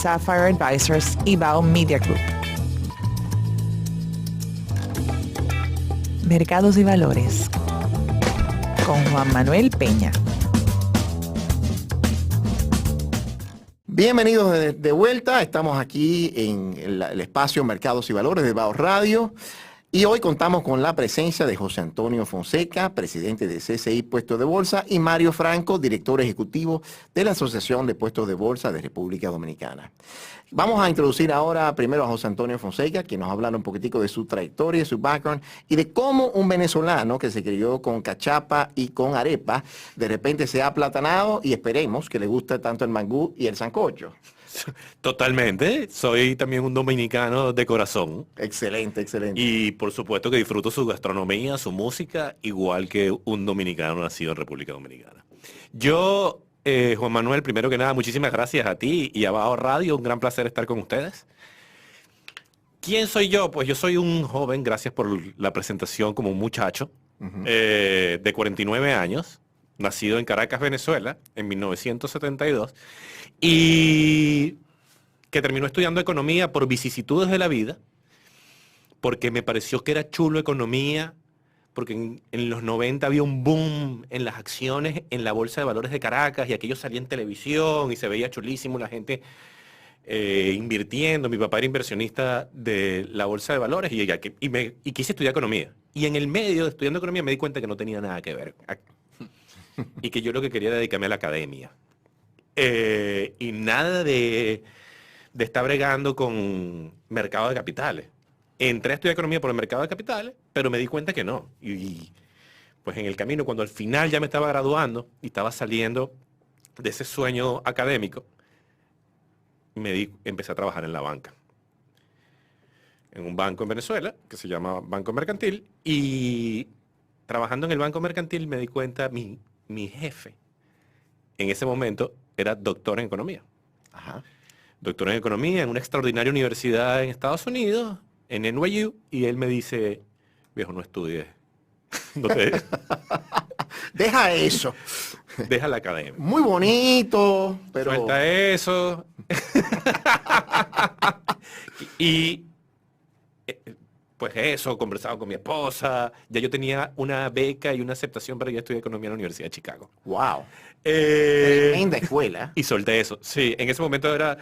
Sapphire Advisors y Bao Media Group. Mercados y Valores con Juan Manuel Peña. Bienvenidos de vuelta. Estamos aquí en el espacio Mercados y Valores de Bao Radio. Y hoy contamos con la presencia de José Antonio Fonseca, presidente de CCI Puestos de Bolsa, y Mario Franco, director ejecutivo de la Asociación de Puestos de Bolsa de República Dominicana. Vamos a introducir ahora primero a José Antonio Fonseca, que nos hablará un poquitico de su trayectoria, su background, y de cómo un venezolano que se crió con cachapa y con arepa, de repente se ha aplatanado y esperemos que le guste tanto el mangú y el sancocho. Totalmente. Soy también un dominicano de corazón. Excelente, excelente. Y por supuesto que disfruto su gastronomía, su música, igual que un dominicano nacido en República Dominicana. Yo, Juan Manuel, primero que nada, muchísimas gracias a ti y a Bao Radio. Un gran placer estar con ustedes. ¿Quién soy yo? Pues yo soy un joven, gracias por la presentación, como un muchacho, de 49 años, nacido en Caracas, Venezuela, en 1972. Y que terminó estudiando economía por vicisitudes de la vida, porque me pareció que era chulo economía, porque en los 90 había un boom en las acciones en la Bolsa de Valores de Caracas, y aquello salía en televisión y se veía chulísimo la gente invirtiendo. Mi papá era inversionista de la Bolsa de Valores y quise estudiar economía. Y en el medio de estudiando economía me di cuenta que no tenía nada que ver y que yo lo que quería era dedicarme a la academia. Y nada de estar bregando con mercado de capitales. Entré a estudiar economía por el mercado de capitales, pero me di cuenta que no. Y pues en el camino, cuando al final ya me estaba graduando y estaba saliendo de ese sueño académico, empecé a trabajar en la banca. En un banco en Venezuela, que se llama Banco Mercantil, y trabajando en el Banco Mercantil me di cuenta, mi jefe, en ese momento, era doctor en economía. Ajá. Doctor en economía en una extraordinaria universidad en Estados Unidos, en NYU, y él me dice, viejo, no estudies. Deja eso. Deja la academia. Muy bonito, pero... Suelta eso. Y pues eso, conversaba con mi esposa. Ya yo tenía una beca y una aceptación para ir a estudiar economía en la Universidad de Chicago. Wow. Tremenda escuela. Y solté eso. Sí, en ese momento era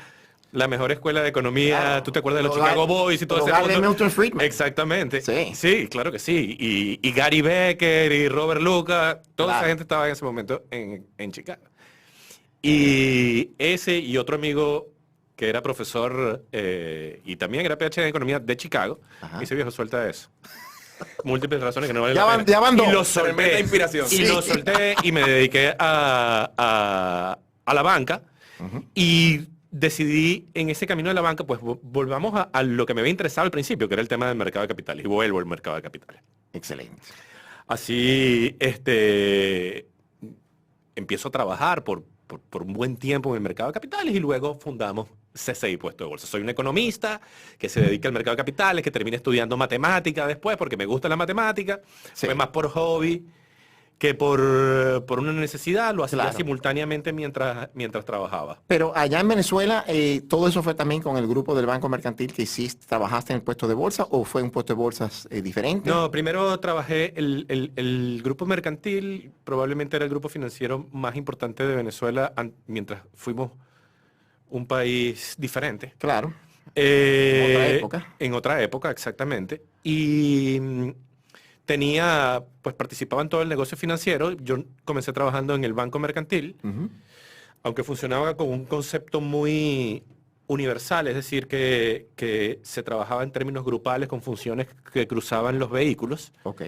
la mejor escuela de economía. Claro. ¿Tú te acuerdas de los Chicago Boys y todo ese mundo? Milton Friedman. Exactamente. Sí. Sí, claro que sí. Y Gary Becker y Robert Luca, toda esa gente estaba en ese momento en Chicago. Y ese y otro amigo que era profesor y también era PhD en economía de Chicago, me dice, viejo, suelta eso. Múltiples razones que no valen la pena. Ya van dos. Y lo solté. Inspiración. Y lo solté y me dediqué a la banca. Y decidí en ese camino de la banca, pues volvamos a lo que me había interesado al principio, que era el tema del mercado de capitales. Y vuelvo al mercado de capitales. Excelente. Así, empiezo a trabajar por un buen tiempo en el mercado de capitales y luego fundamos CCI Puestos de Bolsa. Soy un economista que se dedica al mercado de capitales, que termina estudiando matemática después porque me gusta la matemática. Sí. Fue más por hobby que por una necesidad. Lo hacía Claro. simultáneamente mientras trabajaba. Pero allá en Venezuela, ¿todo eso fue también con el grupo del Banco Mercantil que hiciste? ¿Trabajaste en el puesto de bolsa o fue un puesto de bolsas diferente? No, primero trabajé el grupo mercantil, probablemente era el grupo financiero más importante de Venezuela mientras fuimos un país diferente. Claro. En otra época. En otra época, exactamente. Y participaba en todo el negocio financiero. Yo comencé trabajando en el Banco Mercantil, aunque funcionaba con un concepto muy universal, es decir, que se trabajaba en términos grupales con funciones que cruzaban los vehículos. Ok.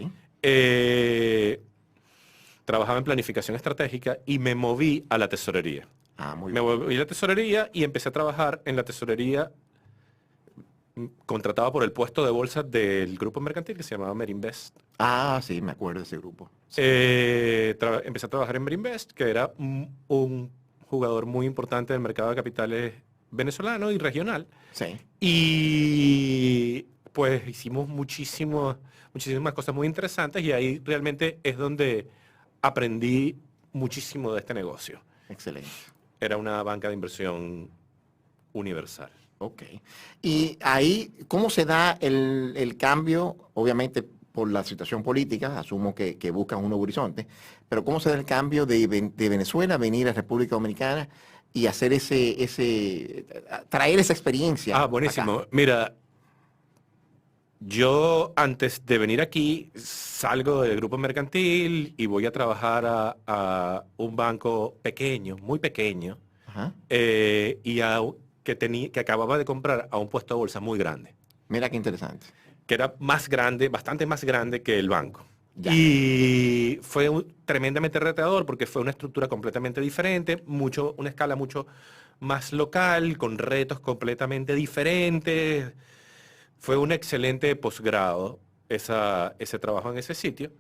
Trabajaba en planificación estratégica y me moví a la tesorería. Muy Me bien. moví a la tesorería y empecé a trabajar en la tesorería contratado por el puesto de bolsa del grupo mercantil que se llamaba Merinvest. Sí, me acuerdo de ese grupo. Sí. Empecé a trabajar en Merinvest, que era un jugador muy importante del mercado de capitales venezolano y regional. Sí. Y pues hicimos muchísimas cosas muy interesantes y ahí realmente es donde aprendí muchísimo de este negocio. Excelente. Era una banca de inversión universal. Ok. Y ahí, ¿cómo se da el cambio? Obviamente por la situación política, asumo que buscan un nuevo horizonte, pero ¿cómo se da el cambio de Venezuela a venir a República Dominicana y hacer traer esa experiencia Buenísimo. acá? Mira, yo antes de venir aquí salgo del grupo mercantil y voy a trabajar a un banco pequeño, muy pequeño, Ajá. que acababa de comprar a un puesto de bolsa muy grande, Mira qué interesante. que era más grande, bastante más grande que el banco. Ya. Y fue tremendamente retador porque fue una estructura completamente diferente, una escala mucho más local, con retos completamente diferentes. Fue un excelente posgrado ese trabajo en ese sitio,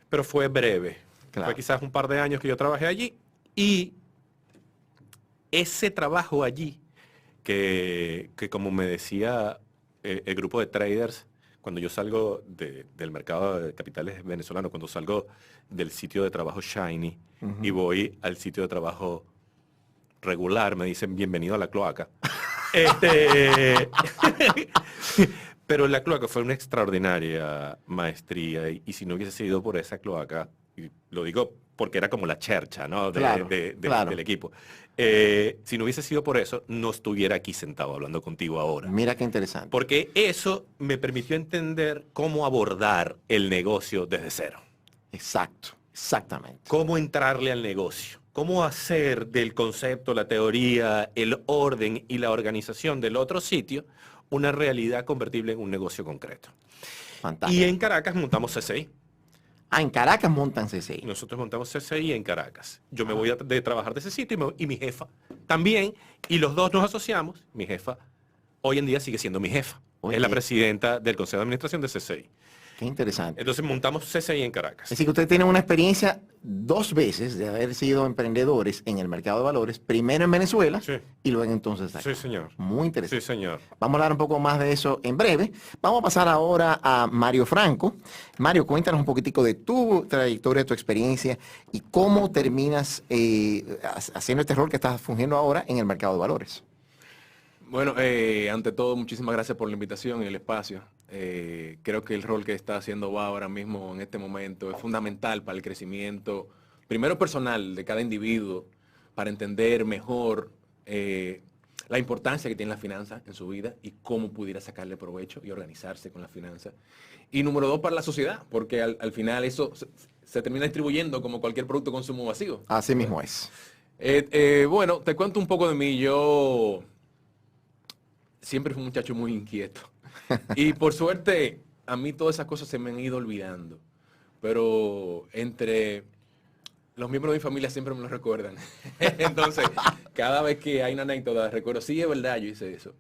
pero fue breve. Claro. Fue quizás un par de años que yo trabajé allí y ese trabajo allí, que como me decía el grupo de traders, cuando yo salgo del mercado de capitales venezolano, cuando salgo del sitio de trabajo Shiny y voy al sitio de trabajo regular, me dicen bienvenido a la cloaca. Pero la cloaca fue una extraordinaria maestría y si no hubiese sido por esa cloaca, y lo digo porque era como la chercha, ¿no? Claro. Del equipo. Si no hubiese sido por eso, no estuviera aquí sentado hablando contigo ahora. Mira qué interesante. Porque eso me permitió entender cómo abordar el negocio desde cero. Exacto, exactamente. Cómo entrarle al negocio. Cómo hacer del concepto, la teoría, el orden y la organización del otro sitio una realidad convertible en un negocio concreto. Fantástico. Y en Caracas montamos CCI. En Caracas montan CCI. Nosotros montamos CCI en Caracas. Yo me voy de trabajar de ese sitio y mi jefa también. Y los dos nos asociamos. Mi jefa hoy en día sigue siendo mi jefa. Oye. Es la presidenta del Consejo de Administración de CCI. Qué interesante. Entonces montamos CCI en Caracas. Es decir, que ustedes tienen una experiencia 2 veces de haber sido emprendedores en el mercado de valores, primero en Venezuela Sí. y luego entonces acá. Sí, señor. Muy Sí, interesante. señor. Vamos a hablar un poco más de eso en breve. Vamos a pasar ahora a Mario Franco. Mario, cuéntanos un poquitico de tu trayectoria, tu experiencia y cómo terminas haciendo este rol que estás fungiendo ahora en el mercado de valores. Bueno, ante todo, muchísimas gracias por la invitación y el espacio. Creo que el rol que está haciendo BA ahora mismo en este momento es fundamental para el crecimiento, primero personal de cada individuo, para entender mejor la importancia que tiene la finanza en su vida y cómo pudiera sacarle provecho y organizarse con la finanza. Y número 2, para la sociedad, porque al final eso se termina distribuyendo como cualquier producto de consumo masivo. Así mismo es. Bueno, te cuento un poco de mí. Yo siempre fui un muchacho muy inquieto. Y por suerte, a mí todas esas cosas se me han ido olvidando. Pero entre los miembros de mi familia siempre me lo recuerdan. Entonces, cada vez que hay una anécdota, recuerdo, sí, es verdad, yo hice eso.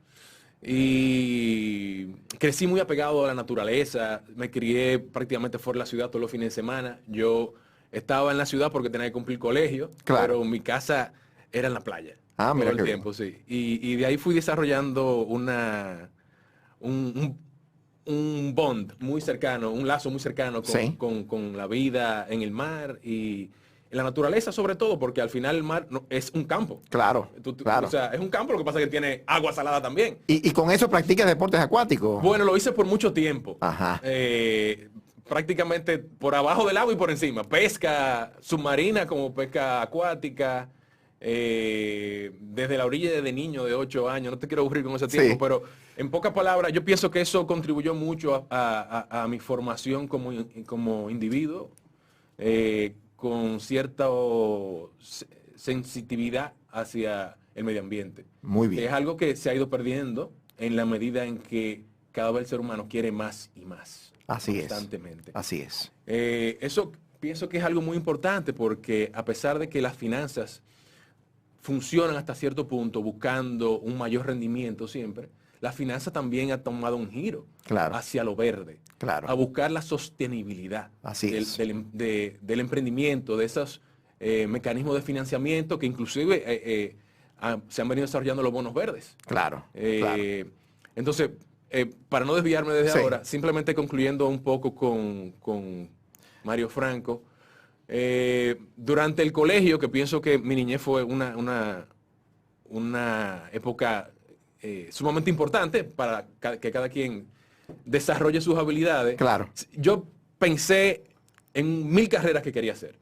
Y crecí muy apegado a la naturaleza. Me crié prácticamente fuera de la ciudad todos los fines de semana. Yo estaba en la ciudad porque tenía que cumplir colegio, Claro. pero mi casa era en la playa. Ah, mira todo qué el bien. tiempo, sí. Y de ahí fui desarrollando un bond muy cercano, un lazo muy cercano Sí. con la vida en el mar y en la naturaleza sobre todo, porque al final el mar es un campo. Claro, claro. O sea, es un campo, lo que pasa es que tiene agua salada también. Y con eso practicas deportes acuáticos. Bueno, lo hice por mucho tiempo. Ajá. Prácticamente por abajo del agua y por encima. Pesca submarina como pesca acuática. Desde la orilla desde niño de 8 años, no te quiero aburrir con ese tiempo, Sí. pero en pocas palabras, yo pienso que eso contribuyó mucho a mi formación como individuo, con cierta sensitividad hacia el medio ambiente. Muy Que bien. es algo que se ha ido perdiendo en la medida en que cada vez el ser humano quiere más y más. Así es. Constantemente. Así es. Eso pienso que es algo muy importante porque a pesar de que las finanzas funcionan hasta cierto punto buscando un mayor rendimiento siempre, la finanza también ha tomado un giro Claro. hacia lo verde, Claro. a buscar la sostenibilidad Así es. del emprendimiento, de esos mecanismos de financiamiento que inclusive se han venido desarrollando los bonos verdes. Claro. Claro. Entonces, para no desviarme desde Sí. ahora, simplemente concluyendo un poco con Mario Franco, durante el colegio, que pienso que mi niñez fue un una época sumamente importante para que cada quien desarrolle sus habilidades. Claro. Yo pensé en 1000 carreras que quería hacer.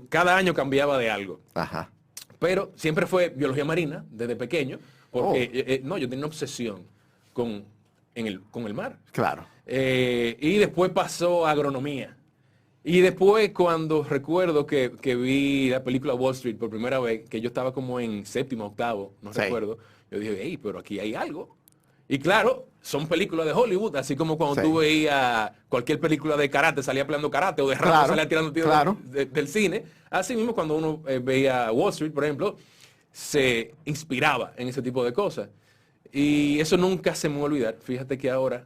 Cada año cambiaba de algo. Ajá. Pero siempre fue biología marina desde pequeño, porque no, yo tenía una obsesión con el mar. Claro. Y después pasó a agronomía. Y después cuando recuerdo que vi la película Wall Street por primera vez, que yo estaba como en séptimo, octavo, no Sí. recuerdo, yo dije, hey, pero aquí hay algo. Y claro, son películas de Hollywood, así como cuando Sí. tú veías cualquier película de karate, salía peleando karate, o de Rambo Claro, salía tirando tiros claro. del cine. Así mismo cuando uno veía Wall Street, por ejemplo, se inspiraba en ese tipo de cosas. Y eso nunca se me va a olvidar. Fíjate que ahora,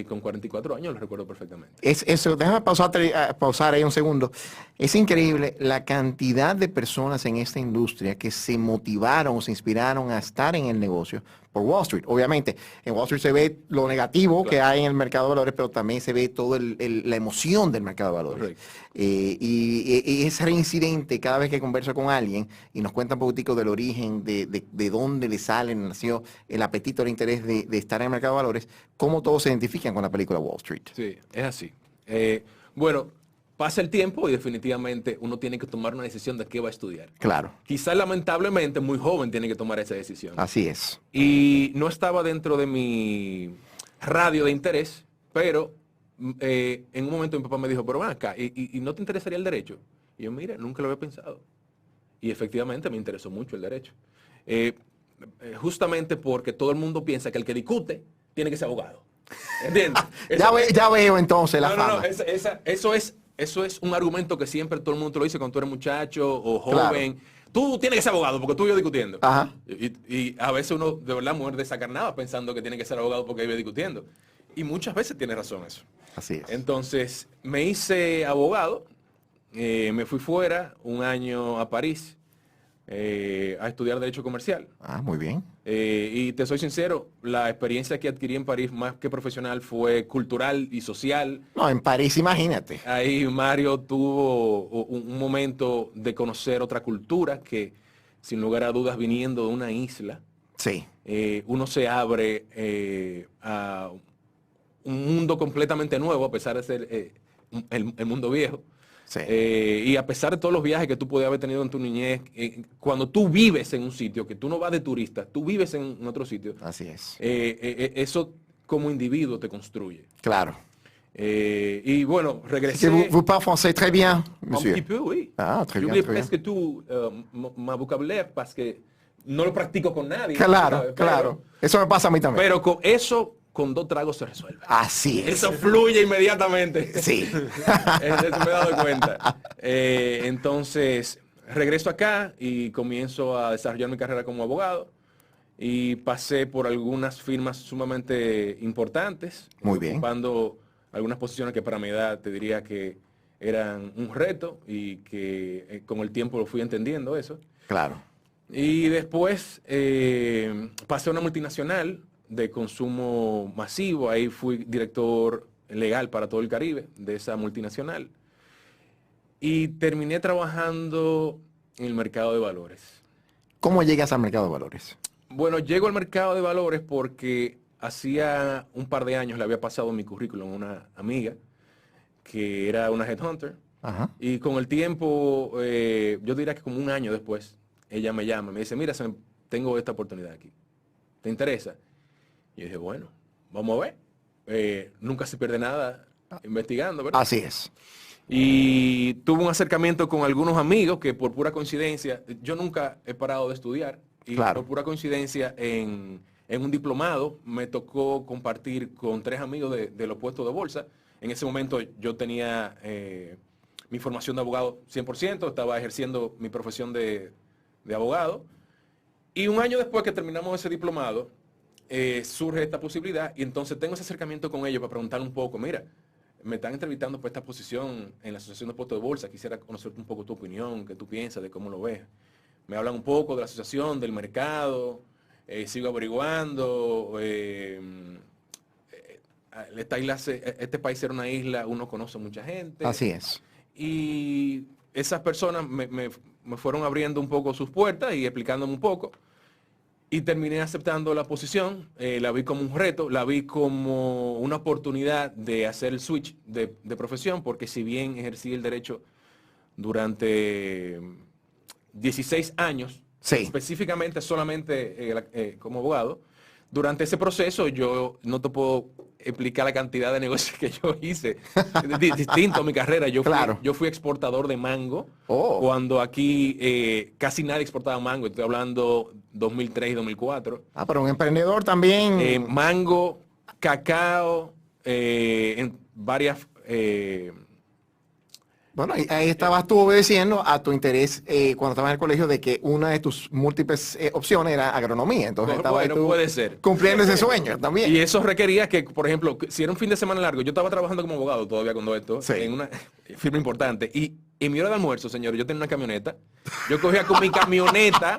con 44 años, lo recuerdo perfectamente. Eso, déjame pausar ahí un segundo. Es increíble la cantidad de personas en esta industria que se motivaron o se inspiraron a estar en el negocio por Wall Street. Obviamente, en Wall Street se ve lo negativo que hay en el mercado de valores, pero también se ve toda la emoción del mercado de valores. Correcto. Y ese reincidente, cada vez que converso con alguien y nos cuenta un poquitico del origen, de dónde le sale, nació el apetito, el interés de estar en el mercado de valores, cómo todos se identifican con la película Wall Street. Sí, es así. Bueno, pasa el tiempo y definitivamente uno tiene que tomar una decisión de qué va a estudiar. Claro, Quizás lamentablemente muy joven tiene que tomar esa decisión. así es. Y no estaba dentro de mi radio de interés, pero en un momento mi papá me dijo, pero ven acá, ¿y no te interesaría el derecho? Y yo, mira, nunca lo había pensado. Y efectivamente me interesó mucho el derecho. Justamente porque todo el mundo piensa que el que discute tiene que ser abogado. ¿Entiendes? Ya veo entonces la No, fama. eso es un argumento que siempre todo el mundo te lo dice cuando tú eres muchacho o Claro. joven. Tú tienes que ser abogado porque tú y yo discutiendo. Ajá. Y a veces uno de verdad muere desacarnado pensando que tiene que ser abogado porque vive discutiendo. Y muchas veces tiene razón eso. Así es. Entonces me hice abogado, me fui fuera un año a París a estudiar Derecho Comercial. Ah, muy bien. Y te soy sincero, la experiencia que adquirí en París, más que profesional, fue cultural y social. No, en París, imagínate. Ahí Mario tuvo un momento de conocer otra cultura que, sin lugar a dudas, viniendo de una isla, Sí. uno se abre a un mundo completamente nuevo, a pesar de ser el mundo viejo. Sí. Y a pesar de todos los viajes que tú podías haber tenido en tu niñez, cuando tú vives en un sitio, que tú no vas de turista, tú vives en otro sitio, Así es. eso como individuo te construye. Claro. Y bueno, Que regresé. vous parlez français très bien, Un monsieur. petit peu, oui. Ah, très bien, J'oublie très bien. presque tout ma vocabulaire parce que no lo practico con nadie. Claro, ¿sabes? claro. Eso me pasa a mí también. Pero con eso, con 2 tragos se resuelve. Así es. Eso fluye inmediatamente. Sí. Eso me he dado cuenta. Entonces, regreso acá y comienzo a desarrollar mi carrera como abogado. Y pasé por algunas firmas sumamente importantes. Muy bien. Ocupando algunas posiciones que para mi edad te diría que eran un reto y que con el tiempo lo fui entendiendo eso. Claro. Y después pasé a una multinacional de consumo masivo. Ahí fui director legal para todo el Caribe de esa multinacional. Y terminé trabajando en el mercado de valores. ¿Cómo llegas al mercado de valores? Bueno, llego al mercado de valores porque hacía un par de años le había pasado mi currículum a una amiga que era una headhunter. Ajá. Y con el tiempo, yo diría que como un año después, ella me llama, me dice, mira, tengo esta oportunidad aquí. ¿Te interesa? Y yo dije, bueno, vamos a ver. Nunca se pierde nada investigando, ¿verdad? Así es. Y tuve un acercamiento con algunos amigos que por pura coincidencia, yo nunca he parado de estudiar. Y Claro. por pura coincidencia en un diplomado me tocó compartir con 3 amigos de los puestos de bolsa. En ese momento yo tenía mi formación de abogado 100%, estaba ejerciendo mi profesión de abogado. Y un año después que terminamos ese diplomado, surge esta posibilidad y entonces tengo ese acercamiento con ellos para preguntar un poco, mira, me están entrevistando por esta posición en la Asociación de Puestos de Bolsa, quisiera conocer un poco tu opinión, qué tú piensas, de cómo lo ves. Me hablan un poco de la asociación, del mercado, sigo averiguando. Este país era una isla, uno conoce mucha gente. Así es. Y esas personas me fueron abriendo un poco sus puertas y explicándome un poco. Y terminé aceptando la posición, la vi como un reto, la vi como una oportunidad de hacer el switch de profesión, porque si bien ejercí el derecho durante 16 años, Sí. específicamente solamente como abogado, durante ese proceso yo no te puedo explicar la cantidad de negocios que yo hice. Distinto a mi carrera. Claro. Yo fui exportador de mango Oh. cuando aquí casi nadie exportaba mango. Estoy hablando 2003 y 2004. Ah, pero un emprendedor también. Mango, cacao, en varias... Bueno, ahí estabas tú obedeciendo a tu interés cuando estabas en el colegio de que una de tus múltiples opciones era agronomía. Entonces estabas bueno, tú puede ser. cumpliendo ese sueño también. Y eso requería que, por ejemplo, si era un fin de semana largo, yo estaba trabajando como abogado todavía cuando esto, Sí. en una firma importante. Y en mi hora de almuerzo, señor, yo tenía una camioneta. Yo cogía con mi camioneta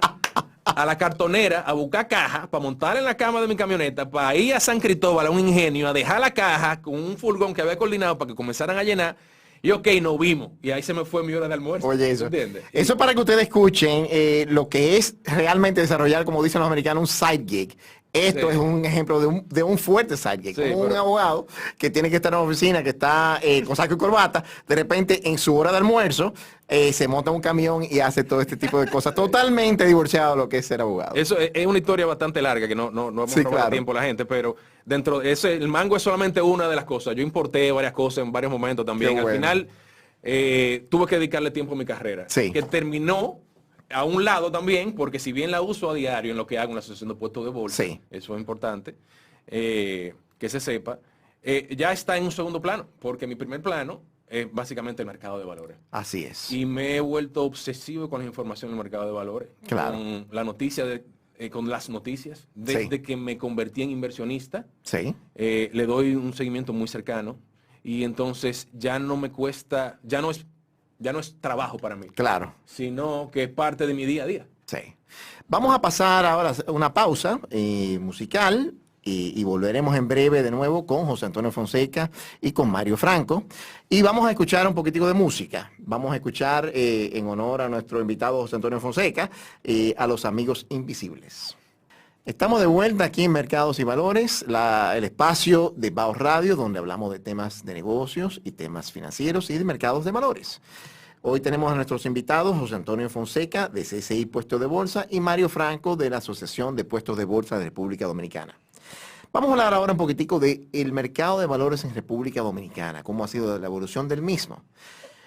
a la cartonera a buscar caja para montar en la cama de mi camioneta, para ir a San Cristóbal, a un ingenio, a dejar la caja con un furgón que había coordinado para que comenzaran a llenar. Y ok, nos vimos. Y ahí se me fue mi hora de almuerzo. Oye, eso. ¿Entiendes? Eso para que ustedes escuchen lo que es realmente desarrollar, como dicen los americanos, un side gig. Esto Sí. es un ejemplo de un fuerte side gig. Sí, como un pero- abogado que tiene que estar en la oficina, que está con saco y corbata, de repente en su hora de almuerzo se monta un camión y hace todo este tipo de cosas. Totalmente divorciado de lo que es ser abogado. Eso es una historia bastante larga que no vamos Sí, a robar claro. tiempo a la gente, pero dentro de ese, el mango es solamente una de las cosas. Yo importé varias cosas en varios momentos también. Qué Al bueno. final tuve que dedicarle tiempo a mi carrera, Sí. que terminó a un lado también, porque si bien la uso a diario en lo que hago en la asociación de puestos de bolsa, Sí. eso es importante, que se sepa, ya está en un segundo plano, porque mi primer plano es básicamente el mercado de valores. Así es. Y me he vuelto obsesivo con la información del mercado de valores. Claro. Con la noticia, con las noticias. Desde Sí. que me convertí en inversionista, Sí. le doy un seguimiento muy cercano. Y entonces ya no me cuesta, ya no es trabajo para mí, Claro. sino que es parte de mi día a día. Sí. Vamos a pasar ahora a una pausa musical y volveremos en breve de nuevo con José Antonio Fonseca y con Mario Franco. Y vamos a escuchar un poquitico de música. Vamos a escuchar en honor a nuestro invitado José Antonio Fonseca a Los Amigos Invisibles. Estamos de vuelta aquí en Mercados y Valores, el espacio de Baos Radio, donde hablamos de temas de negocios y temas financieros y de mercados de valores. Hoy tenemos a nuestros invitados, José Antonio Fonseca, de CCI Puestos de Bolsa, y Mario Franco, de la Asociación de Puestos de Bolsa de República Dominicana. Vamos a hablar ahora un poquitico del mercado de valores en República Dominicana, cómo ha sido la evolución del mismo.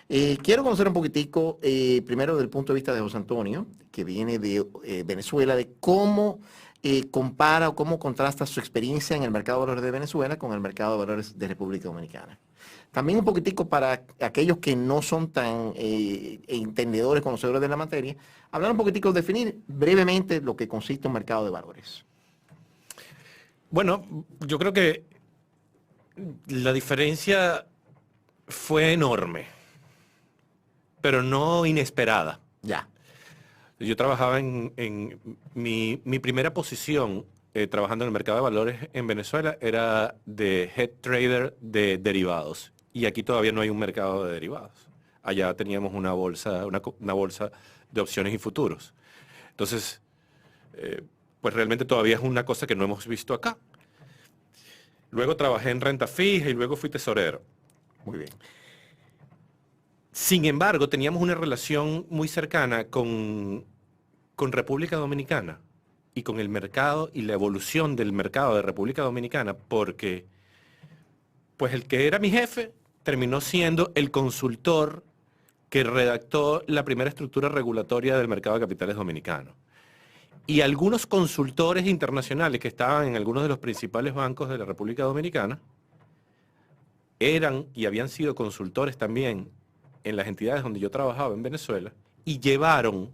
Quiero conocer un poquitico, primero del punto de vista de José Antonio, que viene de Venezuela, de cómo compara o cómo contrasta su experiencia en el mercado de valores de Venezuela con el mercado de valores de República Dominicana. También un poquitico para aquellos que no son tan entendedores, conocedores de la materia, hablar un poquitico, definir brevemente lo que consiste un mercado de valores. Bueno, yo creo que la diferencia fue enorme, pero no inesperada. Ya. Yo trabajaba en mi primera posición trabajando en el mercado de valores en Venezuela era de head trader de derivados. Y aquí todavía no hay un mercado de derivados. Allá teníamos una bolsa de opciones y futuros. Entonces, pues realmente todavía es una cosa que no hemos visto acá. Luego trabajé en renta fija y luego fui tesorero. Muy bien. Sin embargo, teníamos una relación muy cercana con República Dominicana y con el mercado y la evolución del mercado de República Dominicana, porque pues el que era mi jefe terminó siendo el consultor que redactó la primera estructura regulatoria del mercado de capitales dominicano. Y algunos consultores internacionales que estaban en algunos de los principales bancos de la República Dominicana eran y habían sido consultores también en las entidades donde yo trabajaba en Venezuela y llevaron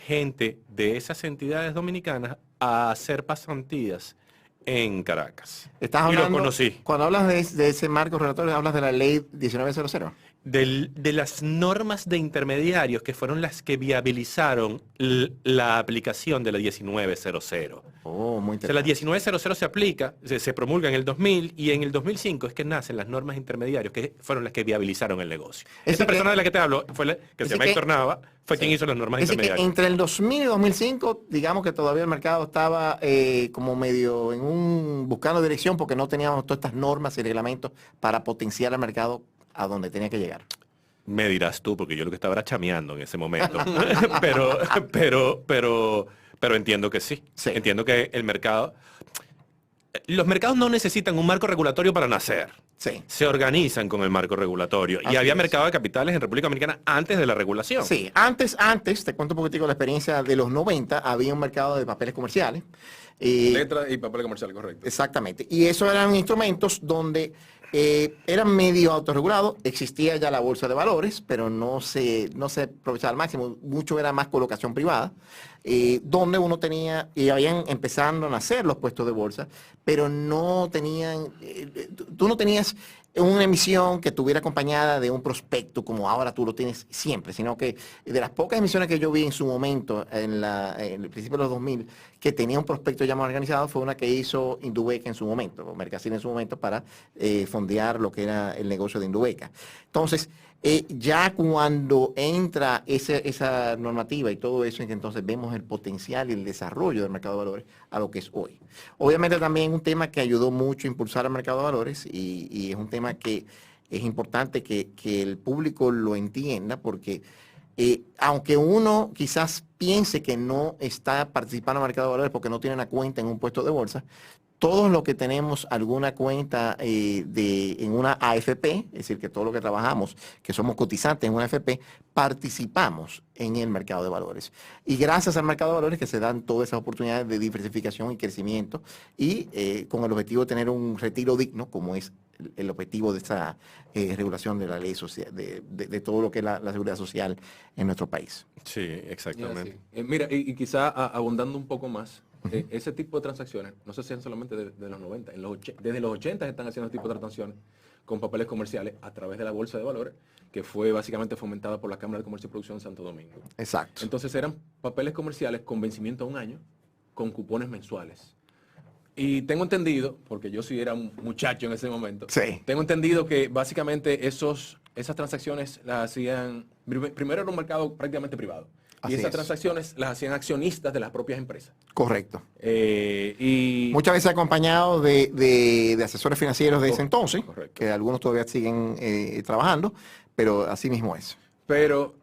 gente de esas entidades dominicanas a hacer pasantías en Caracas. Estás Y hablando, los conocí. cuando hablas de ese marco regulatorio, hablas de la ley 1900. de las normas de intermediarios que fueron las que viabilizaron la aplicación de la 1900. Oh, muy O sea, la interesante. 1900 se aplica, se promulga en el 2000 y en el 2005 es que nacen las normas intermediarios que fueron las que viabilizaron el negocio. Es Esta decir persona que- de la que te hablo, que se decir llama que- Héctor Nava, fue quien Sí. hizo las normas Es decir, que intermediarias. entre el 2000 y 2005, digamos que todavía el mercado estaba como medio buscando dirección porque no teníamos todas estas normas y reglamentos para potenciar el mercado a donde tenía que llegar. Me dirás tú, porque yo lo que estaba era chameando en ese momento. Pero entiendo que sí. Sí. Entiendo que el mercado... Los mercados no necesitan un marco regulatorio para nacer. Sí. Se organizan con el marco regulatorio. Así Y había es. mercado de capitales en República Dominicana antes de la regulación. Sí, antes, te cuento un poquitico la experiencia de los 90, había un mercado de papeles comerciales. Letras y papel comercial, correcto. Exactamente. Y esos eran instrumentos donde eran medio autorregulados. Existía ya la bolsa de valores, pero no se aprovechaba al máximo. Mucho era más colocación privada, donde uno tenía, y habían empezando a nacer los puestos de bolsa, pero no tenían, tú no tenías una emisión que estuviera acompañada de un prospecto como ahora tú lo tienes siempre, sino que de las pocas emisiones que yo vi en su momento, en el principio de los 2000, que tenía un prospecto ya más organizado, fue una que hizo Indubeca en su momento, o Mercasina en su momento, para fondear lo que era el negocio de Indubeca. Entonces, ya cuando entra esa normativa y todo eso, entonces vemos el potencial y el desarrollo del mercado de valores a lo que es hoy. Obviamente también un tema que ayudó mucho a impulsar el mercado de valores y es un tema que es importante que el público lo entienda porque aunque uno quizás piense que no está participando en el mercado de valores porque no tiene una cuenta en un puesto de bolsa, todos los que tenemos alguna cuenta en una AFP, es decir, que todos los que trabajamos, que somos cotizantes en una AFP, participamos en el mercado de valores. Y gracias al mercado de valores que se dan todas esas oportunidades de diversificación y crecimiento y con el objetivo de tener un retiro digno, como es el objetivo de esta regulación de la ley social, de todo lo que es la seguridad social en nuestro país. Sí, exactamente. Mira, y quizá abundando un poco más, ese tipo de transacciones no se hacían solamente de los 90, desde los 80 se están haciendo este tipo de transacciones con papeles comerciales a través de la Bolsa de Valores, que fue básicamente fomentada por la Cámara de Comercio y Producción de Santo Domingo. Exacto. Entonces eran papeles comerciales con vencimiento a un año, con cupones mensuales. Y tengo entendido, porque yo sí era un muchacho en ese momento, Sí. tengo entendido que básicamente esas transacciones las hacían, primero era un mercado prácticamente privado, Así y esas es. transacciones las hacían accionistas de las propias empresas. Correcto. Y Muchas veces acompañado de asesores financieros de ese entonces, Correcto. que algunos todavía siguen trabajando, pero así mismo es. Pero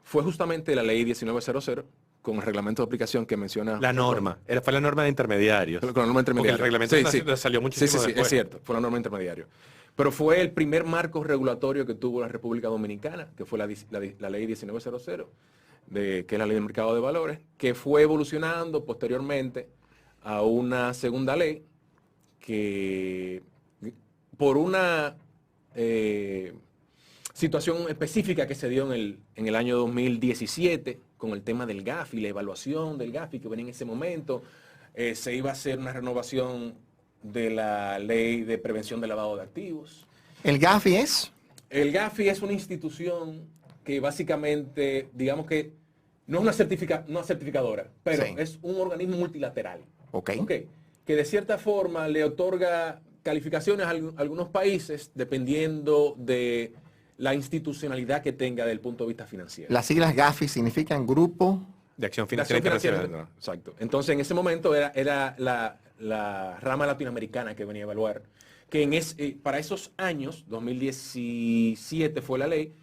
fue justamente la ley 1900 con el reglamento de aplicación que menciona... La norma. Fue la norma de intermediarios. Con la norma intermediaria. Porque el reglamento salió muchísimo Sí, después. es cierto, fue la norma intermediaria. Pero fue el primer marco regulatorio que tuvo la República Dominicana, que fue la ley 1900, que es la ley del mercado de valores, que fue evolucionando posteriormente a una segunda ley que por una situación específica que se dio en el año 2017 con el tema del GAFI, la evaluación del GAFI que venía en ese momento, se iba a hacer una renovación de la ley de prevención del lavado de activos. ¿El GAFI es? El GAFI es una institución que básicamente, digamos que no es una certificadora, pero Sí. es un organismo multilateral. Ok. Que de cierta forma le otorga calificaciones a algunos países dependiendo de la institucionalidad que tenga desde el punto de vista financiero. Las siglas GAFI significan Grupo. De acción La acción financiera financiera, internacional. exacto. Entonces, en ese momento era la rama latinoamericana que venía a evaluar. Que para esos años, 2017 fue la ley,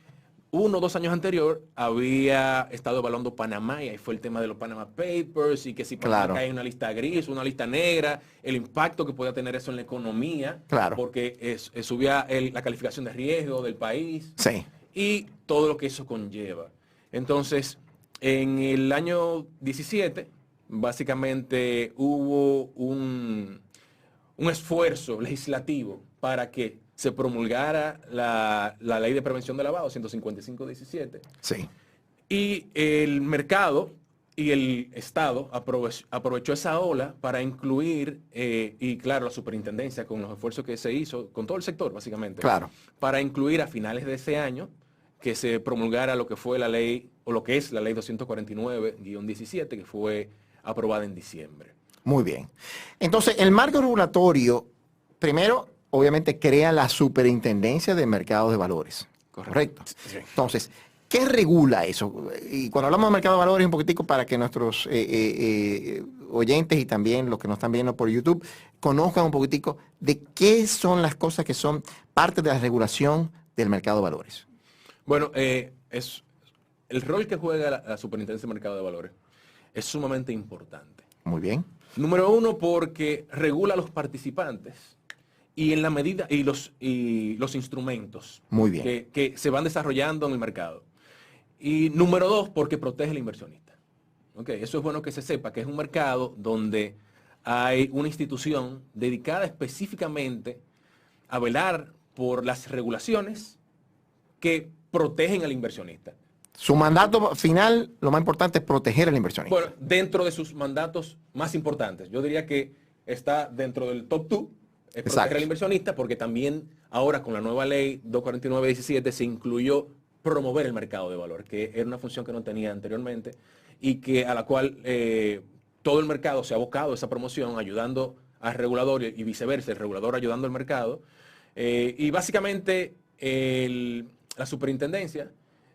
1 o 2 años anterior había estado evaluando Panamá y ahí fue el tema de los Panama Papers y que si Panamá Claro. cae en una lista gris, una lista negra, el impacto que podía tener eso en la economía, Claro. porque subía la calificación de riesgo del país Sí. y todo lo que eso conlleva. Entonces, en el año 17, básicamente hubo un esfuerzo legislativo para que se promulgara la ley de prevención de lavado, 155-17, Sí. y el mercado Y el Estado aprovechó esa ola para incluir, y claro, la superintendencia con los esfuerzos que se hizo, con todo el sector básicamente, Claro. para incluir a finales de ese año que se promulgara lo que fue la ley, o lo que es la ley 249-17, que fue aprobada en diciembre. Muy bien. Entonces, el marco regulatorio, primero, obviamente, crea la Superintendencia de Mercados de Valores. Correcto. Sí. Entonces, ¿qué regula eso? Y cuando hablamos de mercado de valores, un poquitico para que nuestros oyentes y también los que nos están viendo por YouTube conozcan un poquitico de qué son las cosas que son parte de la regulación del mercado de valores. Bueno, es el rol que juega la Superintendencia de Mercado de Valores es sumamente importante. Muy bien. Número uno, porque regula a los participantes y en la medida y los instrumentos Muy bien. que se van desarrollando en el mercado. Y número dos, porque protege al inversionista. Okay, eso es bueno que se sepa, que es un mercado donde hay una institución dedicada específicamente a velar por las regulaciones que protegen al inversionista. Su mandato final, lo más importante es proteger al inversionista. Bueno, dentro de sus mandatos más importantes, yo diría que está dentro del top 2, es proteger al inversionista, porque también ahora con la nueva ley 249-17 se incluyó promover el mercado de valor, que era una función que no tenía anteriormente y que a la cual todo el mercado se ha abocado a esa promoción, ayudando al regulador y viceversa, el regulador ayudando al mercado. Y básicamente la superintendencia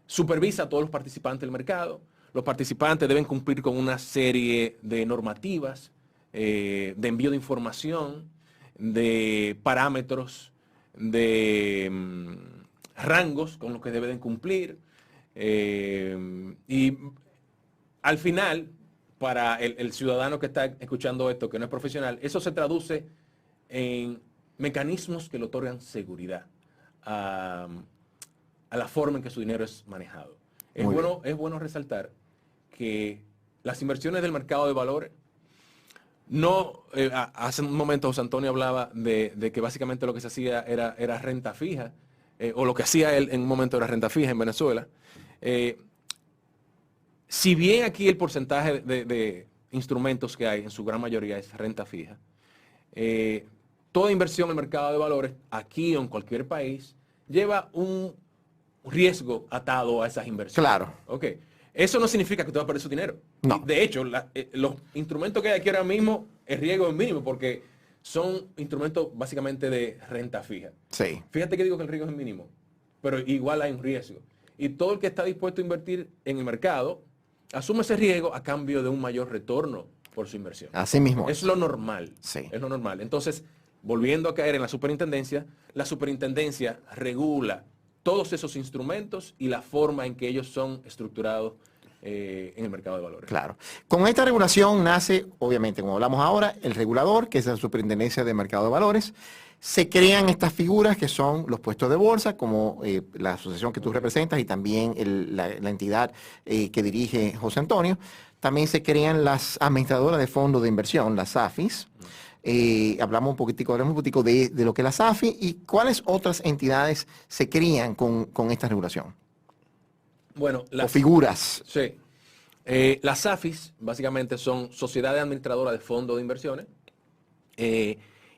supervisa a todos los participantes del mercado. Los participantes deben cumplir con una serie de normativas, de envío de información, de parámetros, de rangos con los que deben cumplir. Y al final, para el ciudadano que está escuchando esto, que no es profesional, eso se traduce en mecanismos que le otorgan seguridad a la forma en que su dinero es manejado. Es bueno resaltar que las inversiones del mercado de valores no, hace un momento José Antonio hablaba de que básicamente lo que se hacía era renta fija, o lo que hacía él en un momento era renta fija en Venezuela. Si bien aquí el porcentaje de instrumentos que hay en su gran mayoría es renta fija, toda inversión en el mercado de valores, aquí o en cualquier país, lleva un riesgo atado a esas inversiones. Claro. Okay. Eso no significa que tú vas a perder su dinero. No. De hecho, los instrumentos que hay aquí ahora mismo, el riesgo es mínimo porque son instrumentos básicamente de renta fija. Sí. Fíjate que digo que el riesgo es mínimo, pero igual hay un riesgo. Y todo el que está dispuesto a invertir en el mercado, asume ese riesgo a cambio de un mayor retorno por su inversión. Así mismo. Es lo normal. Sí. Es lo normal. Entonces, volviendo a caer en la superintendencia regula todos esos instrumentos y la forma en que ellos son estructurados en el mercado de valores. Claro. Con esta regulación nace, obviamente, como hablamos ahora, el regulador, que es la Superintendencia de Mercado de Valores. Se crean estas figuras que son los puestos de bolsa, como la asociación que tú representas y también la entidad que dirige José Antonio. También se crean las administradoras de fondos de inversión, las AFIs. Hablamos un poquitico de lo que es la SAFI y cuáles otras entidades se crían con esta regulación. Bueno, o figuras. Sí. Las AFIs básicamente son sociedades administradoras de fondos de inversiones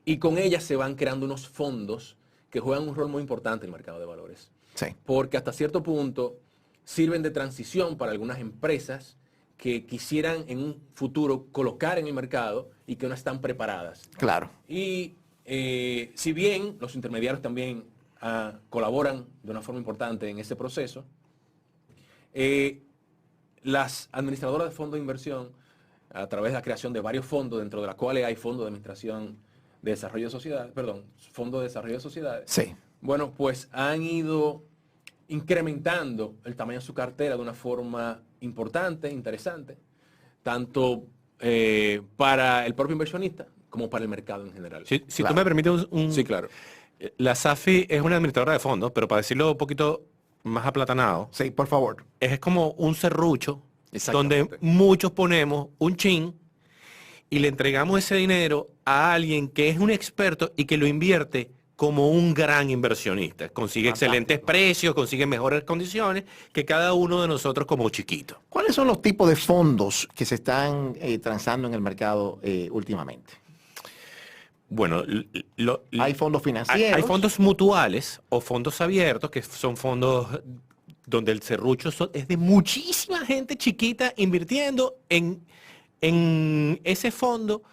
y con ellas se van creando unos fondos que juegan un rol muy importante en el mercado de valores. Sí. Porque hasta cierto punto sirven de transición para algunas empresas que quisieran en un futuro colocar en el mercado y que no están preparadas. Claro. Y si bien los intermediarios también colaboran de una forma importante en ese proceso, las administradoras de fondos de inversión, a través de la creación de varios fondos, dentro de los cuales hay fondos de administración de desarrollo de sociedades, fondos de desarrollo de sociedades, Sí. bueno, pues han ido incrementando el tamaño de su cartera de una forma importante, interesante, tanto para el propio inversionista como para el mercado en general. Si Claro. tú me permites Sí, claro. La SAFI es una administradora de fondos, pero para decirlo un poquito más aplatanado, Sí, por favor. es como un serrucho donde Exactamente. muchos ponemos un chin y le entregamos ese dinero a alguien que es un experto y que lo invierte como un gran inversionista. Consigue excelentes precios, consigue mejores condiciones que cada uno de nosotros como chiquito. ¿Cuáles son los tipos de fondos que se están transando en el mercado últimamente? Bueno, Hay fondos financieros. hay fondos mutuales o fondos abiertos, que son fondos donde el serrucho es de muchísima gente chiquita invirtiendo en ese fondo,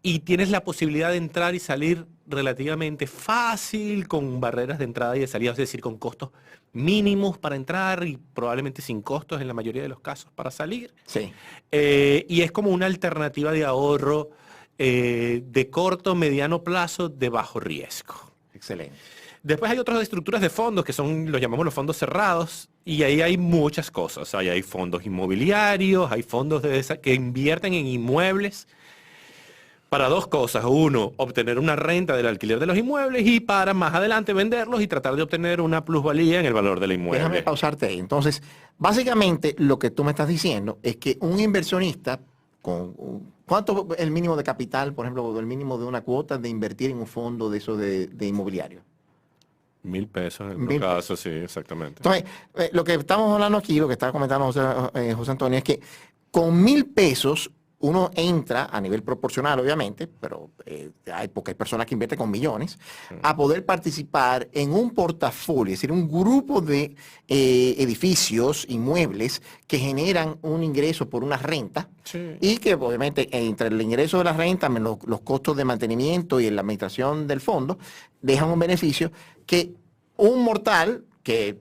y tienes la posibilidad de entrar y salir relativamente fácil, con barreras de entrada y de salida, es decir, con costos mínimos para entrar y probablemente sin costos en la mayoría de los casos para salir. Sí. Y es como una alternativa de ahorro de corto, mediano plazo, de bajo riesgo. Excelente. Después hay otras estructuras de fondos que los llamamos los fondos cerrados, y ahí hay muchas cosas. Hay fondos inmobiliarios, hay fondos que invierten en inmuebles para dos cosas. Uno, obtener una renta del alquiler de los inmuebles, y para más adelante venderlos y tratar de obtener una plusvalía en el valor del inmueble. Déjame pausarte ahí. Entonces, básicamente lo que tú me estás diciendo es que un inversionista ¿cuánto es el mínimo de capital, por ejemplo, el mínimo de una cuota de invertir en un fondo de eso de inmobiliario? 1.000 pesos en el 1.000 caso, sí, exactamente. Entonces, lo que estamos hablando aquí, lo que estaba comentando José Antonio, es que con 1.000 pesos uno entra a nivel proporcional, obviamente, pero porque hay personas que invierten con millones, a poder participar en un portafolio, es decir, un grupo de edificios, inmuebles, que generan un ingreso por una renta, Sí. y que obviamente entre el ingreso de la renta, menos los costos de mantenimiento y la administración del fondo, dejan un beneficio que un mortal que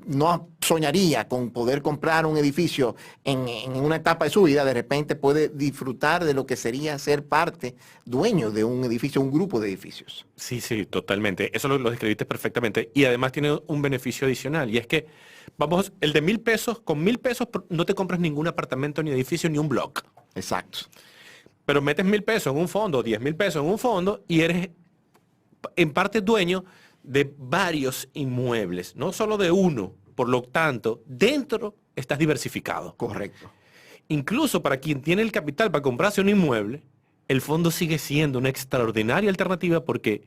no soñaría con poder comprar un edificio en una etapa de su vida, de repente puede disfrutar de lo que sería ser dueño de un edificio, un grupo de edificios. Sí, sí, totalmente. Eso lo describiste perfectamente. Y además tiene un beneficio adicional. Y es que, vamos, el de 1.000 pesos, con 1.000 pesos no te compras ningún apartamento, ni edificio, ni un block. Exacto. Pero metes 1.000 pesos en un fondo, 10.000 pesos en un fondo, y eres en parte dueño de varios inmuebles, no solo de uno. Por lo tanto, dentro estás diversificado. Correcto. Incluso para quien tiene el capital para comprarse un inmueble, el fondo sigue siendo una extraordinaria alternativa, porque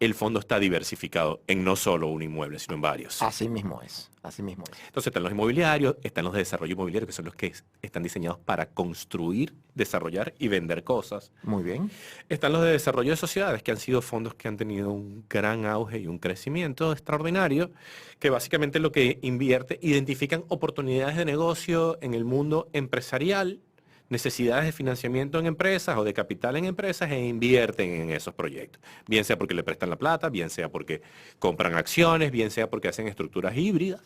el fondo está diversificado en no solo un inmueble, sino en varios. Así mismo es. Así mismo es. Entonces están los inmobiliarios, están los de desarrollo inmobiliario, que son los que están diseñados para construir, desarrollar y vender cosas. Muy bien. Están los de desarrollo de sociedades, que han sido fondos que han tenido un gran auge y un crecimiento extraordinario, que básicamente lo que identifican oportunidades de negocio en el mundo empresarial, necesidades de financiamiento en empresas o de capital en empresas, e invierten en esos proyectos. Bien sea porque le prestan la plata, bien sea porque compran acciones, bien sea porque hacen estructuras híbridas.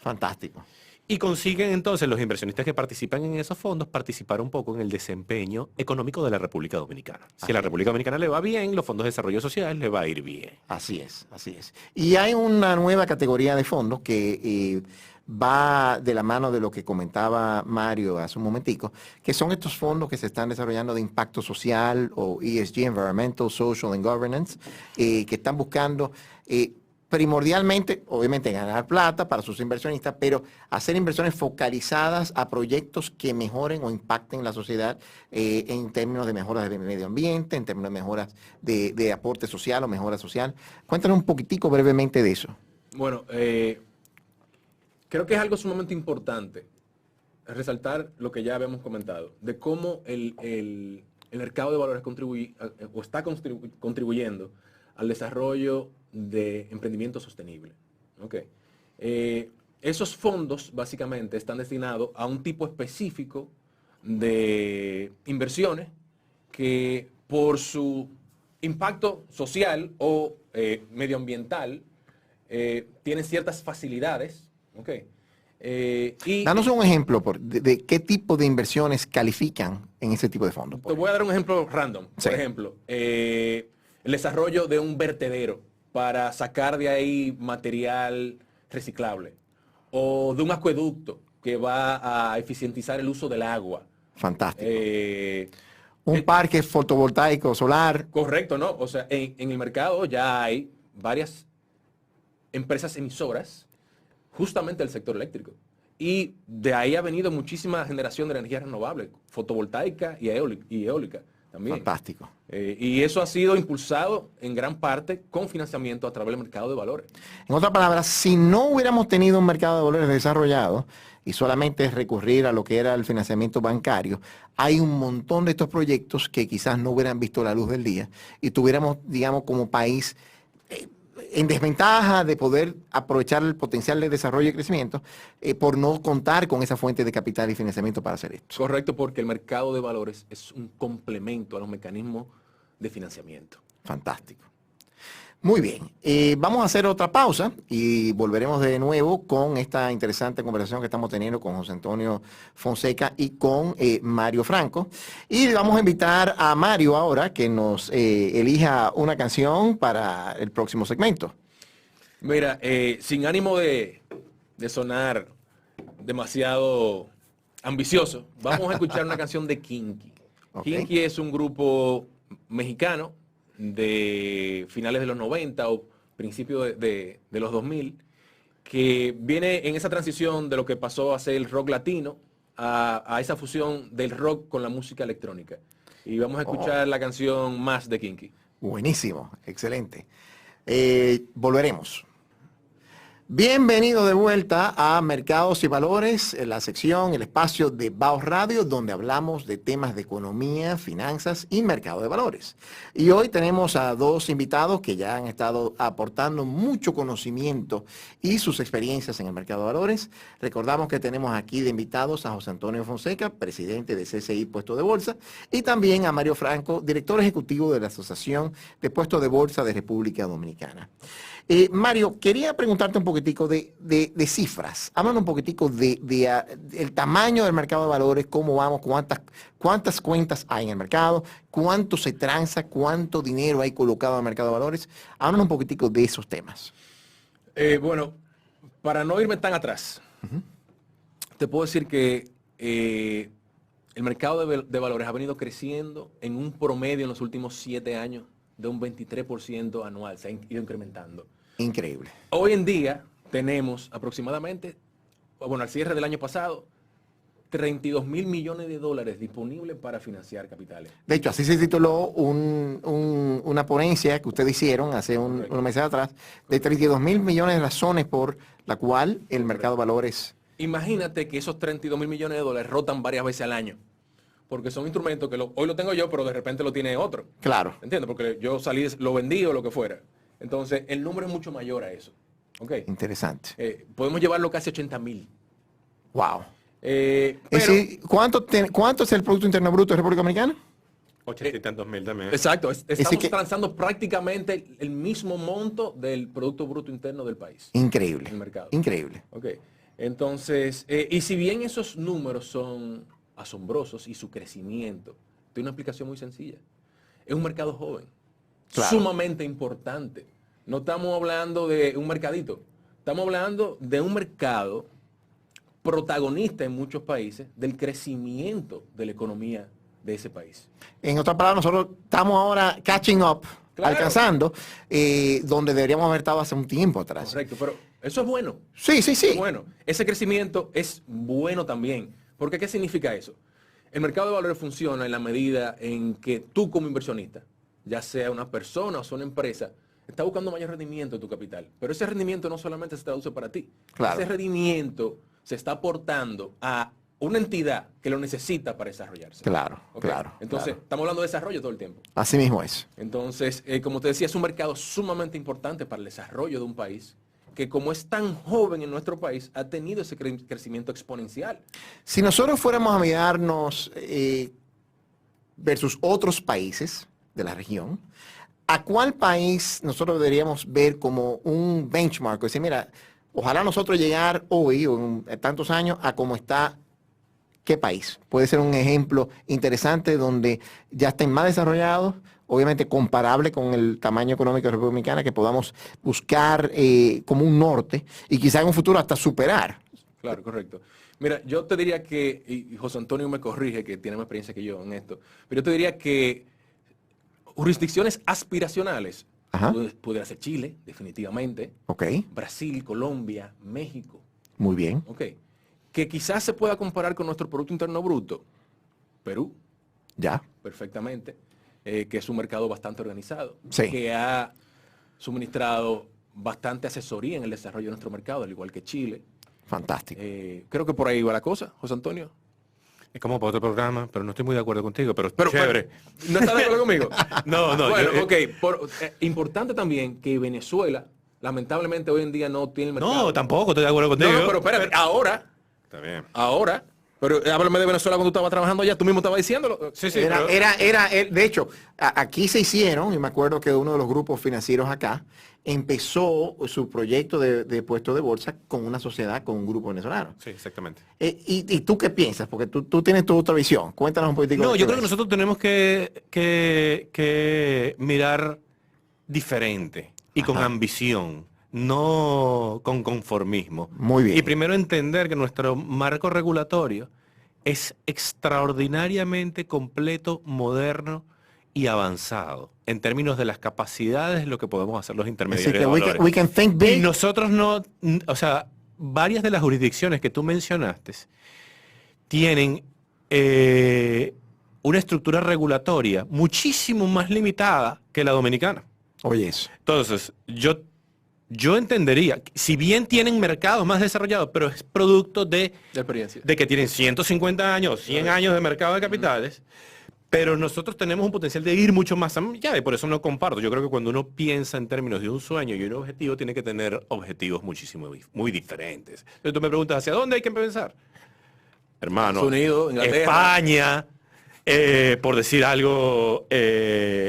Fantástico. Y consiguen entonces los inversionistas que participan en esos fondos participar un poco en el desempeño económico de la República Dominicana. Si a la República Dominicana le va bien, los fondos de desarrollo social le va a ir bien. Así es, así es. Y hay una nueva categoría de fondos que va de la mano de lo que comentaba Mario hace un momentico, que son estos fondos que se están desarrollando de impacto social, o ESG, Environmental, Social and Governance, que están buscando primordialmente, obviamente, ganar plata para sus inversionistas, pero hacer inversiones focalizadas a proyectos que mejoren o impacten la sociedad en términos de mejoras del medio ambiente, en términos de mejoras de aporte social o mejora social. Cuéntanos un poquitico brevemente de eso. Bueno, creo que es algo sumamente importante resaltar lo que ya habíamos comentado, de cómo el mercado de valores está contribuyendo al desarrollo de emprendimiento sostenible. Okay. Esos fondos básicamente están destinados a un tipo específico de inversiones que, por su impacto social o medioambiental, tienen ciertas facilidades. Okay. Danos un ejemplo de qué tipo de inversiones califican en ese tipo de fondos. Te voy a dar un ejemplo random. Sí. Por ejemplo, el desarrollo de un vertedero para sacar de ahí material reciclable, o de un acueducto que va a eficientizar el uso del agua. Fantástico. Un parque fotovoltaico solar. Correcto, ¿no? O sea, en el mercado ya hay varias empresas emisoras justamente del sector eléctrico. Y de ahí ha venido muchísima generación de energía renovable, fotovoltaica y eólica también. Fantástico. Y eso ha sido impulsado en gran parte con financiamiento a través del mercado de valores. En otras palabras, si no hubiéramos tenido un mercado de valores desarrollado y solamente recurrir a lo que era el financiamiento bancario, hay un montón de estos proyectos que quizás no hubieran visto la luz del día y tuviéramos, digamos, como país en desventaja de poder aprovechar el potencial de desarrollo y crecimiento por no contar con esa fuente de capital y financiamiento para hacer esto. Correcto, porque el mercado de valores es un complemento a los mecanismos de financiamiento. Fantástico. Muy bien, vamos a hacer otra pausa y volveremos de nuevo con esta interesante conversación que estamos teniendo con José Antonio Fonseca y con Mario Franco. Y vamos a invitar a Mario ahora que nos elija una canción para el próximo segmento. Mira, sin ánimo de sonar demasiado ambicioso, vamos a escuchar una canción de Kinky. Okay. Kinky es un grupo mexicano de finales de los 90 o principios de los 2000, que viene en esa transición de lo que pasó a ser el rock latino a esa fusión del rock con la música electrónica. Y vamos a escuchar la canción Más de Kinky. Buenísimo, excelente. Volveremos. Bienvenido de vuelta a Mercados y Valores, la sección, el espacio de Baos Radio, donde hablamos de temas de economía, finanzas y mercado de valores. Y hoy tenemos a dos invitados que ya han estado aportando mucho conocimiento y sus experiencias en el mercado de valores. Recordamos que tenemos aquí de invitados a José Antonio Fonseca, presidente de CCI Puesto de Bolsa, y también a Mario Franco, director ejecutivo de la Asociación de Puestos de Bolsa de República Dominicana. Mario, quería preguntarte un poquitico de cifras. Háblanos un poquitico el tamaño del mercado de valores, cómo vamos, cuántas cuentas hay en el mercado, cuánto se transa, cuánto dinero hay colocado en el mercado de valores. Háblanos un poquitico de esos temas. Bueno, para no irme tan atrás, te puedo decir que el mercado de valores ha venido creciendo en un promedio en los últimos 7 años de un 23% anual, se ha ido incrementando. Increíble. Hoy en día tenemos aproximadamente, bueno, al cierre del año pasado, 32 mil millones de dólares disponibles para financiar capitales. De hecho, así se tituló una ponencia que ustedes hicieron hace unos meses atrás, de 32 mil millones de razones por la cual el mercado de valores... Imagínate que esos 32 mil millones de dólares rotan varias veces al año. Porque son instrumentos que hoy lo tengo yo, pero de repente lo tiene otro. Claro. ¿Entiendes? Porque yo salí, lo vendí o lo que fuera. Entonces, el número es mucho mayor a eso. ¿Ok? Interesante. Podemos llevarlo casi a 80 mil. Wow. Pero, Es decir, ¿cuánto es el Producto Interno Bruto de República Dominicana? 80 y tantos mil también. Exacto. Estamos que- transando prácticamente el mismo monto del Producto Bruto Interno del país. Increíble. El mercado. Increíble. Ok. Entonces, y si bien esos números son asombrosos y su crecimiento tiene una explicación muy sencilla. Es un mercado joven, Claro. sumamente importante. No estamos hablando de un mercadito, estamos hablando de un mercado protagonista en muchos países del crecimiento de la economía de ese país. En otras palabras, nosotros estamos ahora catching up, Claro. alcanzando, donde deberíamos haber estado hace un tiempo atrás. Correcto, pero eso es bueno. Sí, sí, sí. Bueno, ese crecimiento es bueno también. Porque ¿qué significa eso? El mercado de valores funciona en la medida en que tú como inversionista, ya sea una persona o sea una empresa, está buscando mayor rendimiento de tu capital. Pero ese rendimiento no solamente se traduce para ti. Claro. Ese rendimiento se está aportando a una entidad que lo necesita para desarrollarse. Claro, ¿Ok? claro. Entonces, claro. estamos hablando de desarrollo todo el tiempo. Así mismo es. Entonces, como te decía, es un mercado sumamente importante para el desarrollo de un país que como es tan joven en nuestro país, ha tenido ese crecimiento exponencial. Si nosotros fuéramos a mirarnos versus otros países de la región, ¿a cuál país nosotros deberíamos ver como un benchmark? Es decir, mira, ojalá nosotros llegar hoy o en tantos años a cómo está qué país. Puede ser un ejemplo interesante donde ya estén más desarrollados, obviamente comparable con el tamaño económico de la República Dominicana, que podamos buscar como un norte y quizá en un futuro hasta superar. Claro, correcto. Mira, yo te diría que, y José Antonio me corrige, que tiene más experiencia que yo en esto, pero yo te diría que jurisdicciones aspiracionales, Ajá. pudiera ser Chile, definitivamente, Ok, Brasil, Colombia, México, muy bien. ¿ok? Que quizás se pueda comparar con nuestro Producto Interno Bruto, Perú, Ya. perfectamente, que es un mercado bastante organizado, Sí. que ha suministrado bastante asesoría en el desarrollo de nuestro mercado, al igual que Chile. Fantástico. Creo que por ahí va la cosa, José Antonio. Es como para otro programa, pero no estoy muy de acuerdo contigo, pero, Pero, chévere. ¿no estás de acuerdo conmigo? No, no. Bueno, yo- ok. Importante también que Venezuela, lamentablemente hoy en día no tiene el mercado. No, tampoco estoy de acuerdo contigo. No, pero espérate, Está bien. ahora, pero háblame de Venezuela cuando tú estabas trabajando allá, tú mismo estabas diciéndolo. Sí, sí, Era, pero- de hecho, aquí se hicieron, y me acuerdo que uno de los grupos financieros acá empezó su proyecto de puesto de bolsa con una sociedad, con un grupo venezolano. Sí, exactamente. ¿Y tú qué piensas? Porque tú tienes tu otra visión. Cuéntanos un poquitico. No, de yo qué creo que ves. nosotros tenemos que mirar diferente y con Ajá. ambición, no con conformismo. Muy bien. Y primero entender que nuestro marco regulatorio es extraordinariamente completo, moderno y avanzado en términos de las capacidades de lo que podemos hacer los Así intermediarios que de we valores. can, we can think Y big. nosotros no, o sea, varias de las jurisdicciones que tú mencionaste tienen una estructura regulatoria muchísimo más limitada que la dominicana. Oye, eso. Entonces, yo entendería, si bien tienen mercados más desarrollados, pero es producto De experiencia. de que tienen 150 años, 100 años de mercado de capitales, pero nosotros tenemos un potencial de ir mucho más allá y por eso no comparto. Yo creo que cuando uno piensa en términos de un sueño y un objetivo, tiene que tener objetivos muy diferentes. Entonces tú me preguntas, ¿hacia dónde hay que empezar? Hermano, Estados Unidos, Inglaterra. España, por decir algo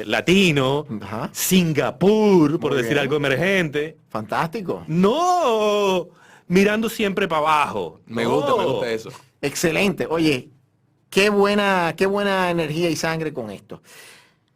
latino, Ajá. Singapur, por Muy decir bien. algo emergente. Fantástico. No mirando siempre para abajo. Me No. gusta eso. Excelente. Oye, qué buena energía y sangre con esto.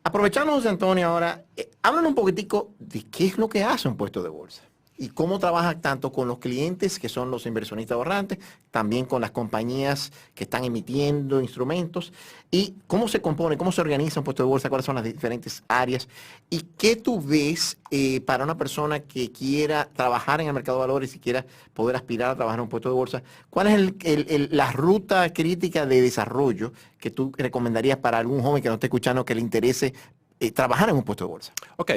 Aprovechando, José Antonio, ahora, háblanos un poquitico de qué es lo que hace un puesto de bolsa y cómo trabaja tanto con los clientes, que son los inversionistas ahorrantes, también con las compañías que están emitiendo instrumentos, y cómo se compone, cómo se organiza un puesto de bolsa, cuáles son las diferentes áreas, y qué tú ves para una persona que quiera trabajar en el mercado de valores y quiera poder aspirar a trabajar en un puesto de bolsa. ¿Cuál es la ruta crítica de desarrollo que tú recomendarías para algún joven que no esté escuchando que le interese trabajar en un puesto de bolsa? Ok,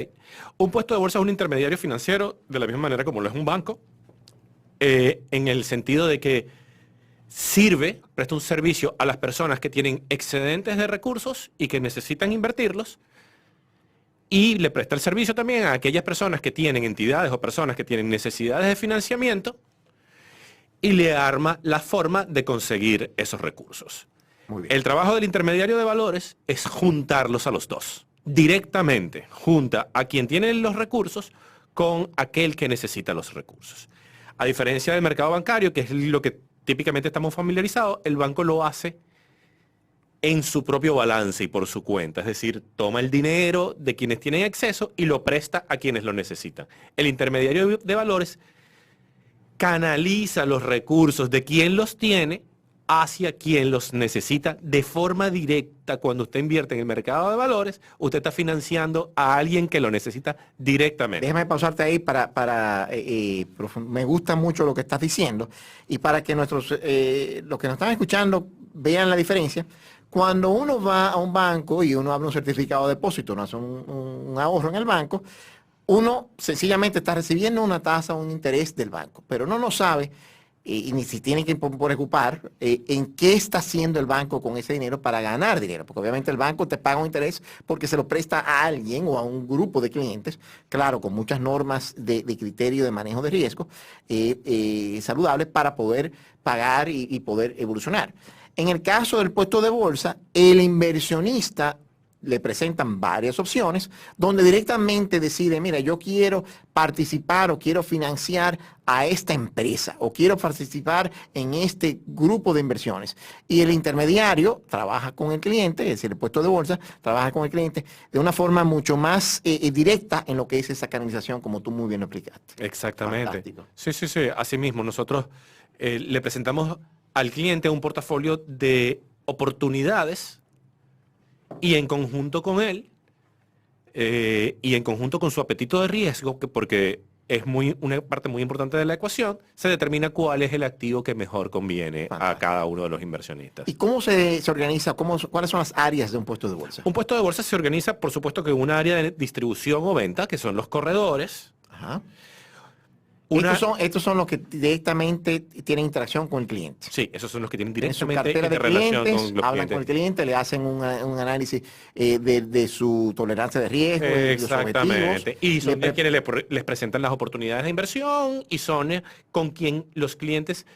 un puesto de bolsa es un intermediario financiero de la misma manera como lo es un banco, en el sentido de que presta un servicio a las personas que tienen excedentes de recursos y que necesitan invertirlos, y le presta el servicio también a aquellas personas que tienen entidades o personas que tienen necesidades de financiamiento y le arma la forma de conseguir esos recursos. Muy bien. El trabajo del intermediario de valores es juntarlos a los dos. Directamente junta a quien tiene los recursos con aquel que necesita los recursos. A diferencia del mercado bancario, que es lo que típicamente estamos familiarizados, el banco lo hace en su propio balance y por su cuenta. Es decir, toma el dinero de quienes tienen exceso y lo presta a quienes lo necesitan. El intermediario de valores canaliza los recursos de quien los tiene hacia quien los necesita de forma directa. Cuando usted invierte en el mercado de valores, usted está financiando a alguien que lo necesita directamente. Déjame pausarte ahí me gusta mucho lo que estás diciendo y para que los que nos están escuchando vean la diferencia. Cuando uno va a un banco y uno abre un certificado de depósito, uno hace un ahorro en el banco, uno sencillamente está recibiendo una tasa, un interés del banco, pero uno no sabe y ni si tiene que preocupar en qué está haciendo el banco con ese dinero para ganar dinero, porque obviamente el banco te paga un interés porque se lo presta a alguien o a un grupo de clientes, claro, con muchas normas de criterio de manejo de riesgo saludables para poder pagar y poder evolucionar. En el caso del puesto de bolsa, el inversionista le presentan varias opciones donde directamente decide, mira, yo quiero participar o quiero financiar a esta empresa o quiero participar en este grupo de inversiones. Y el intermediario trabaja con el cliente, es decir, el puesto de bolsa trabaja con el cliente de una forma mucho más directa en lo que es esa canalización, como tú muy bien lo explicaste. Exactamente. Fantástico. Sí. Así mismo, nosotros le presentamos al cliente un portafolio de oportunidades y en conjunto con él y en conjunto con su apetito de riesgo, porque es una parte muy importante de la ecuación, se determina cuál es el activo que mejor conviene a Fantástico. cada uno de los inversionistas. ¿Y cómo se organiza? ¿Cuáles son las áreas de un puesto de bolsa? Un puesto de bolsa se organiza, por supuesto, que en un área de distribución o venta, que son los corredores. Ajá. Una- Estos son los que directamente tienen interacción con el cliente. Sí, esos son los que tienen En su directamente cartera de interrelación clientes, con los hablan con el clientes. cliente, le hacen un análisis de su tolerancia de riesgo, de los Exactamente. objetivos. Y son Le- quienes les presentan las oportunidades de inversión y son con quien los clientes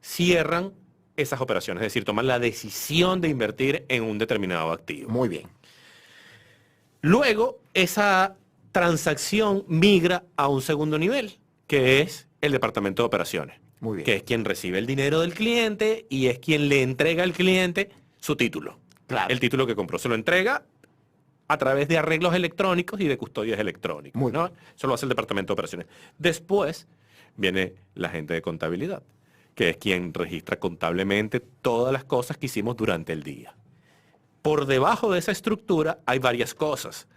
cierran esas operaciones, es decir, toman la decisión de invertir en un determinado activo. Muy bien. Luego, esa transacción migra a un segundo nivel, que es el departamento de operaciones, Muy bien. que es quien recibe el dinero del cliente y es quien le entrega al cliente su título. Claro. El título que compró se lo entrega a través de arreglos electrónicos y de custodias electrónicas. Muy ¿no? bien. Eso lo hace el departamento de operaciones. Después viene la gente de contabilidad, que es quien registra contablemente todas las cosas que hicimos durante el día. Por debajo de esa estructura hay varias cosas.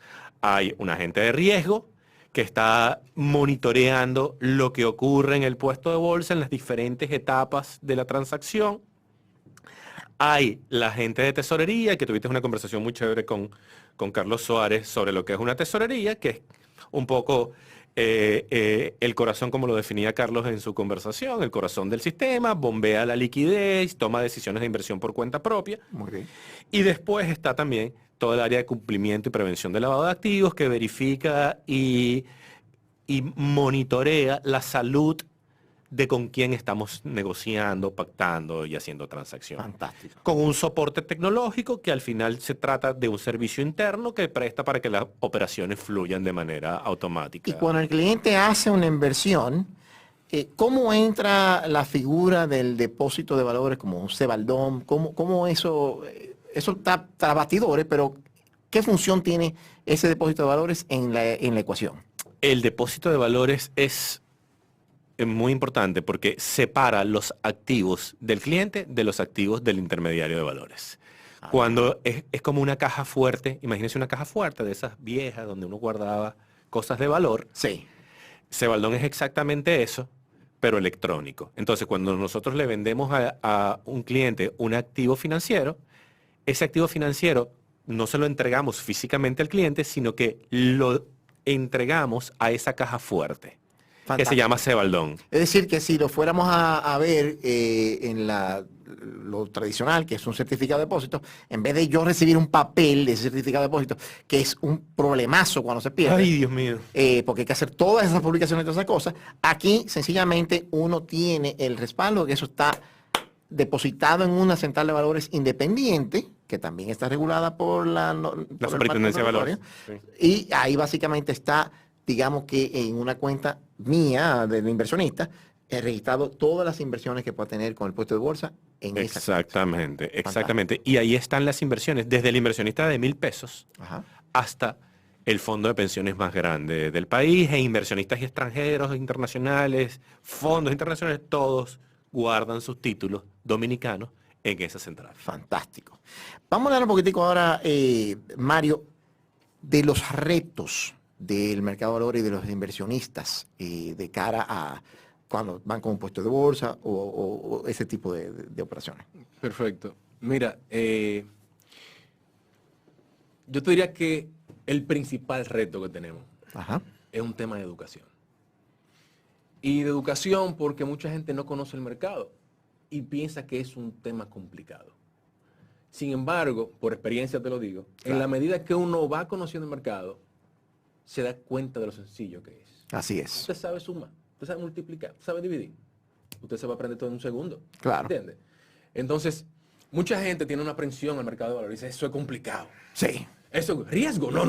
Hay un agente de riesgo que está monitoreando lo que ocurre en el puesto de bolsa en las diferentes etapas de la transacción. Hay la gente de tesorería, que tuviste una conversación muy chévere con Carlos Suárez sobre lo que es una tesorería, que es un poco el corazón, como lo definía Carlos en su conversación, el corazón del sistema, bombea la liquidez, toma decisiones de inversión por cuenta propia. Muy bien. Y después está también todo el área de cumplimiento y prevención de lavado de activos, que verifica y monitorea la salud de con quién estamos negociando, pactando y haciendo transacciones. Fantástico. Con un soporte tecnológico que al final se trata de un servicio interno que presta para que las operaciones fluyan de manera automática. Y cuando el cliente hace una inversión, ¿cómo entra la figura del depósito de valores como un Cebaldón? ¿Cómo eso? Eso está tras bastidores, pero ¿qué función tiene ese depósito de valores en la ecuación? El depósito de valores es muy importante porque separa los activos del cliente de los activos del intermediario de valores. Cuando es como una caja fuerte, imagínense una caja fuerte de esas viejas donde uno guardaba cosas de valor. Sí. Cebaldón es exactamente eso, pero electrónico. Entonces, cuando nosotros le vendemos a un cliente un activo financiero, ese activo financiero no se lo entregamos físicamente al cliente, sino que lo entregamos a esa caja fuerte, que se Fantástico. llama Cebaldón. Es decir, que si lo fuéramos a ver en lo tradicional, que es un certificado de depósito, en vez de yo recibir un papel de ese certificado de depósito, que es un problemazo cuando se pierde, Ay, Dios mío. porque hay que hacer todas esas publicaciones y todas esas cosas, aquí sencillamente uno tiene el respaldo de que eso está depositado en una central de valores independiente, que también está regulada por La Superintendencia de Valores. Sí. y ahí básicamente está, digamos que en una cuenta mía del inversionista, he registrado todas las inversiones que pueda tener con el puesto de bolsa en esa Exactamente, exactamente. Y ahí están las inversiones, desde el inversionista de 1.000 pesos cuenta. Ajá. hasta el fondo de pensiones más grande del país, e inversionistas extranjeros, internacionales, fondos internacionales, todos guardan sus títulos dominicanos en esa central. Fantástico. Vamos a hablar un poquitico ahora, Mario, de los retos del mercado de valores y de los inversionistas de cara a cuando van con un puesto de bolsa o ese tipo de operaciones. Perfecto. Mira, yo te diría que el principal reto que tenemos Ajá. es un tema de educación. Y de educación porque mucha gente no conoce el mercado y piensa que es un tema complicado. Sin embargo, por experiencia te lo digo, Claro. en la medida que uno va conociendo el mercado, se da cuenta de lo sencillo que es. Así es. Usted sabe sumar, usted sabe multiplicar, usted sabe dividir. Usted se va a aprender todo en un segundo. Claro. ¿Entiende? Entonces, mucha gente tiene una aprensión al mercado de valores y dice, eso es complicado. Sí. Eso, riesgo. No.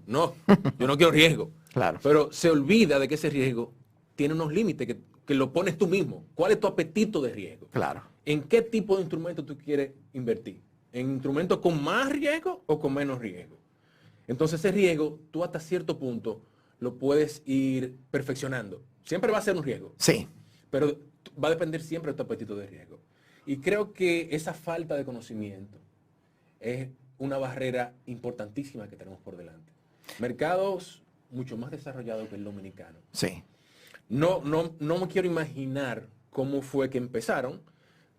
Yo no quiero riesgo. Claro. Pero se olvida de que ese riesgo tiene unos límites que lo pones tú mismo. ¿Cuál es tu apetito de riesgo? Claro. ¿En qué tipo de instrumento tú quieres invertir? ¿En instrumentos con más riesgo o con menos riesgo? Entonces ese riesgo, tú hasta cierto punto lo puedes ir perfeccionando. Siempre va a ser un riesgo, Sí. pero va a depender siempre de tu apetito de riesgo. Y creo que esa falta de conocimiento es una barrera importantísima que tenemos por delante. Mercados mucho más desarrollados que el dominicano. Sí. No me quiero imaginar cómo fue que empezaron,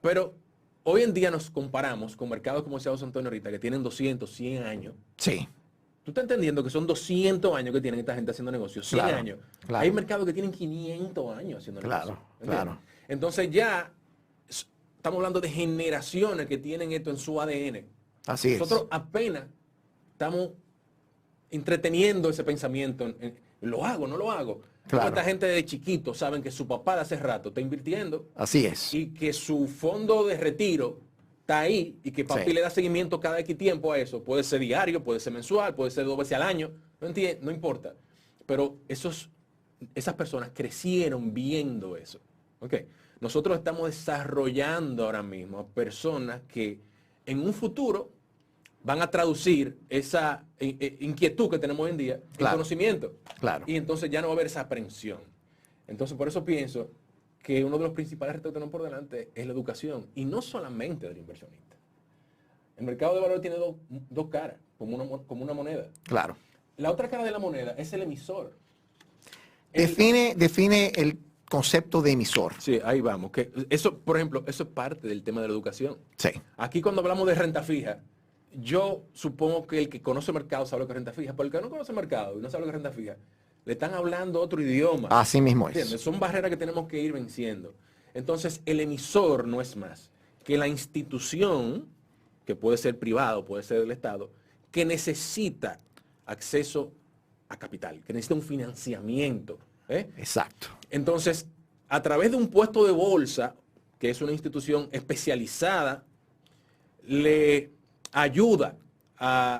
pero hoy en día nos comparamos con mercados como decía José Antonio ahorita, que tienen 200, 100 años. Sí. Tú estás entendiendo que son 200 años que tienen esta gente haciendo negocios, 100 Claro, años. claro. Hay mercados que tienen 500 años haciendo Claro, negocios. ¿entiendes? claro. Entonces ya estamos hablando de generaciones que tienen esto en su ADN. Así es. Nosotros apenas estamos entreteniendo ese pensamiento. ¿Lo hago, no lo hago? Claro. Esta gente de chiquito saben que su papá de hace rato está invirtiendo Así es. y que su fondo de retiro está ahí y que papi Sí. le da seguimiento cada X tiempo a eso. Puede ser diario, puede ser mensual, puede ser 2 veces al año. No importa. Pero esas personas crecieron viendo eso. ¿Ok? Nosotros estamos desarrollando ahora mismo a personas que en un futuro van a traducir esa inquietud que tenemos hoy en día en Claro. conocimiento. Claro. Y entonces ya no va a haber esa aprensión. Entonces por eso pienso que uno de los principales retos que tenemos por delante es la educación. Y no solamente del inversionista. El mercado de valores tiene dos caras, como una moneda. Claro. La otra cara de la moneda es el emisor. Define el concepto de emisor. Sí, ahí vamos. Que eso, por ejemplo, eso es parte del tema de la educación. Sí. Aquí cuando hablamos de renta fija, yo supongo que el que conoce mercado sabe lo que es renta fija, pero el que no conoce mercado y no sabe lo que es renta fija, le están hablando otro idioma. Así mismo es. ¿Entiendes? Son barreras que tenemos que ir venciendo. Entonces, el emisor no es más que la institución, que puede ser privado, puede ser del Estado, que necesita acceso a capital, que necesita un financiamiento. Exacto. Entonces, a través de un puesto de bolsa, que es una institución especializada, le ayuda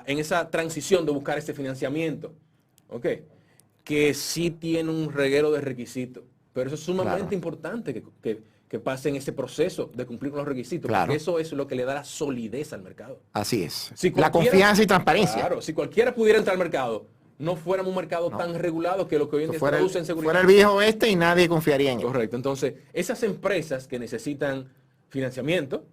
en esa transición de buscar ese financiamiento. ¿Ok? Que sí tiene un reguero de requisitos. Pero eso es sumamente Claro. importante que pasen ese proceso de cumplir con los requisitos. Claro. Porque eso es lo que le da la solidez al mercado. Así es. Si La cualquiera- confianza y transparencia. Claro, si cualquiera pudiera entrar al mercado, no fuéramos un mercado tan regulado que lo que hoy en día se Fuera, traduce en seguridad. fuera el viejo oeste y nadie confiaría en él. Correcto. Entonces, esas empresas que necesitan financiamiento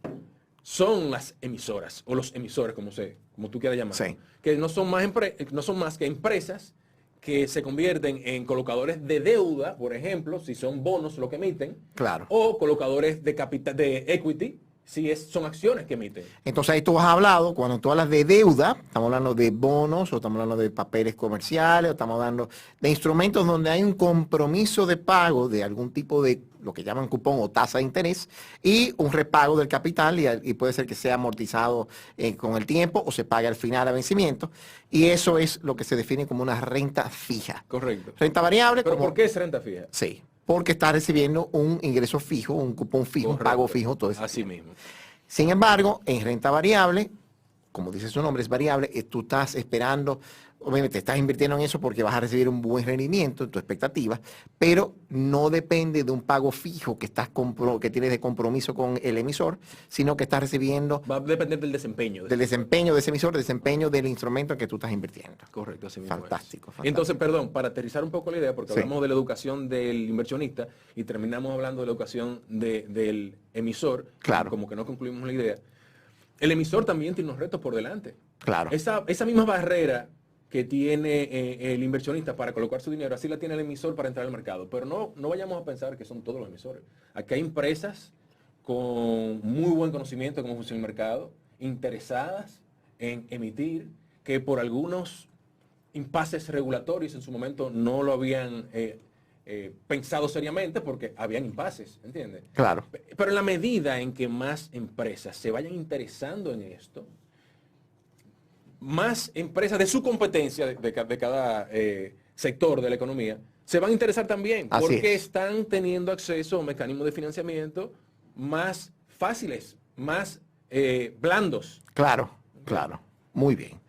son las emisoras o los emisores, como tú quieras llamar. Sí. Que no son más que empresas que se convierten en colocadores de deuda, por ejemplo, si son bonos lo que emiten, Claro. o colocadores de capital de equity, si son acciones que emiten. Entonces ahí tú has hablado, cuando tú hablas de deuda, estamos hablando de bonos, o estamos hablando de papeles comerciales, o estamos hablando de instrumentos donde hay un compromiso de pago de algún tipo de lo que llaman cupón o tasa de interés, y un repago del capital, y puede ser que sea amortizado con el tiempo o se pague al final a vencimiento, y eso es lo que se define como una renta fija. Correcto. Renta variable, ¿Pero como, por qué es renta fija? sí, porque está recibiendo un ingreso fijo, un cupón fijo, un Correcto. pago fijo, todo eso. Así mismo. Sin embargo, en renta variable, como dice su nombre, es variable, tú estás esperando, obviamente estás invirtiendo en eso porque vas a recibir un buen rendimiento en tu expectativa, pero no depende de un pago fijo que tienes de compromiso con el emisor, sino que estás recibiendo Va a depender del desempeño. del desempeño de ese emisor, del desempeño del instrumento en que tú estás invirtiendo. Correcto, así mismo es. Fantástico, fantástico. Entonces, perdón, para aterrizar un poco la idea, porque Sí. hablamos de la educación del inversionista y terminamos hablando de la educación del emisor, Claro. como que no concluimos la idea. El emisor también tiene unos retos por delante. Claro. Esa misma barrera que tiene el inversionista para colocar su dinero, así la tiene el emisor para entrar al mercado. Pero no vayamos a pensar que son todos los emisores. Aquí hay empresas con muy buen conocimiento de cómo funciona el mercado, interesadas en emitir, que por algunos impases regulatorios en su momento no lo habían pensado seriamente porque habían impases, ¿entiendes? Claro. Pero en la medida en que más empresas se vayan interesando en esto, más empresas de su competencia, de cada sector de la economía, se van a interesar también, Así porque es. están teniendo acceso a mecanismos de financiamiento más fáciles, más blandos. Claro, claro. Muy bien.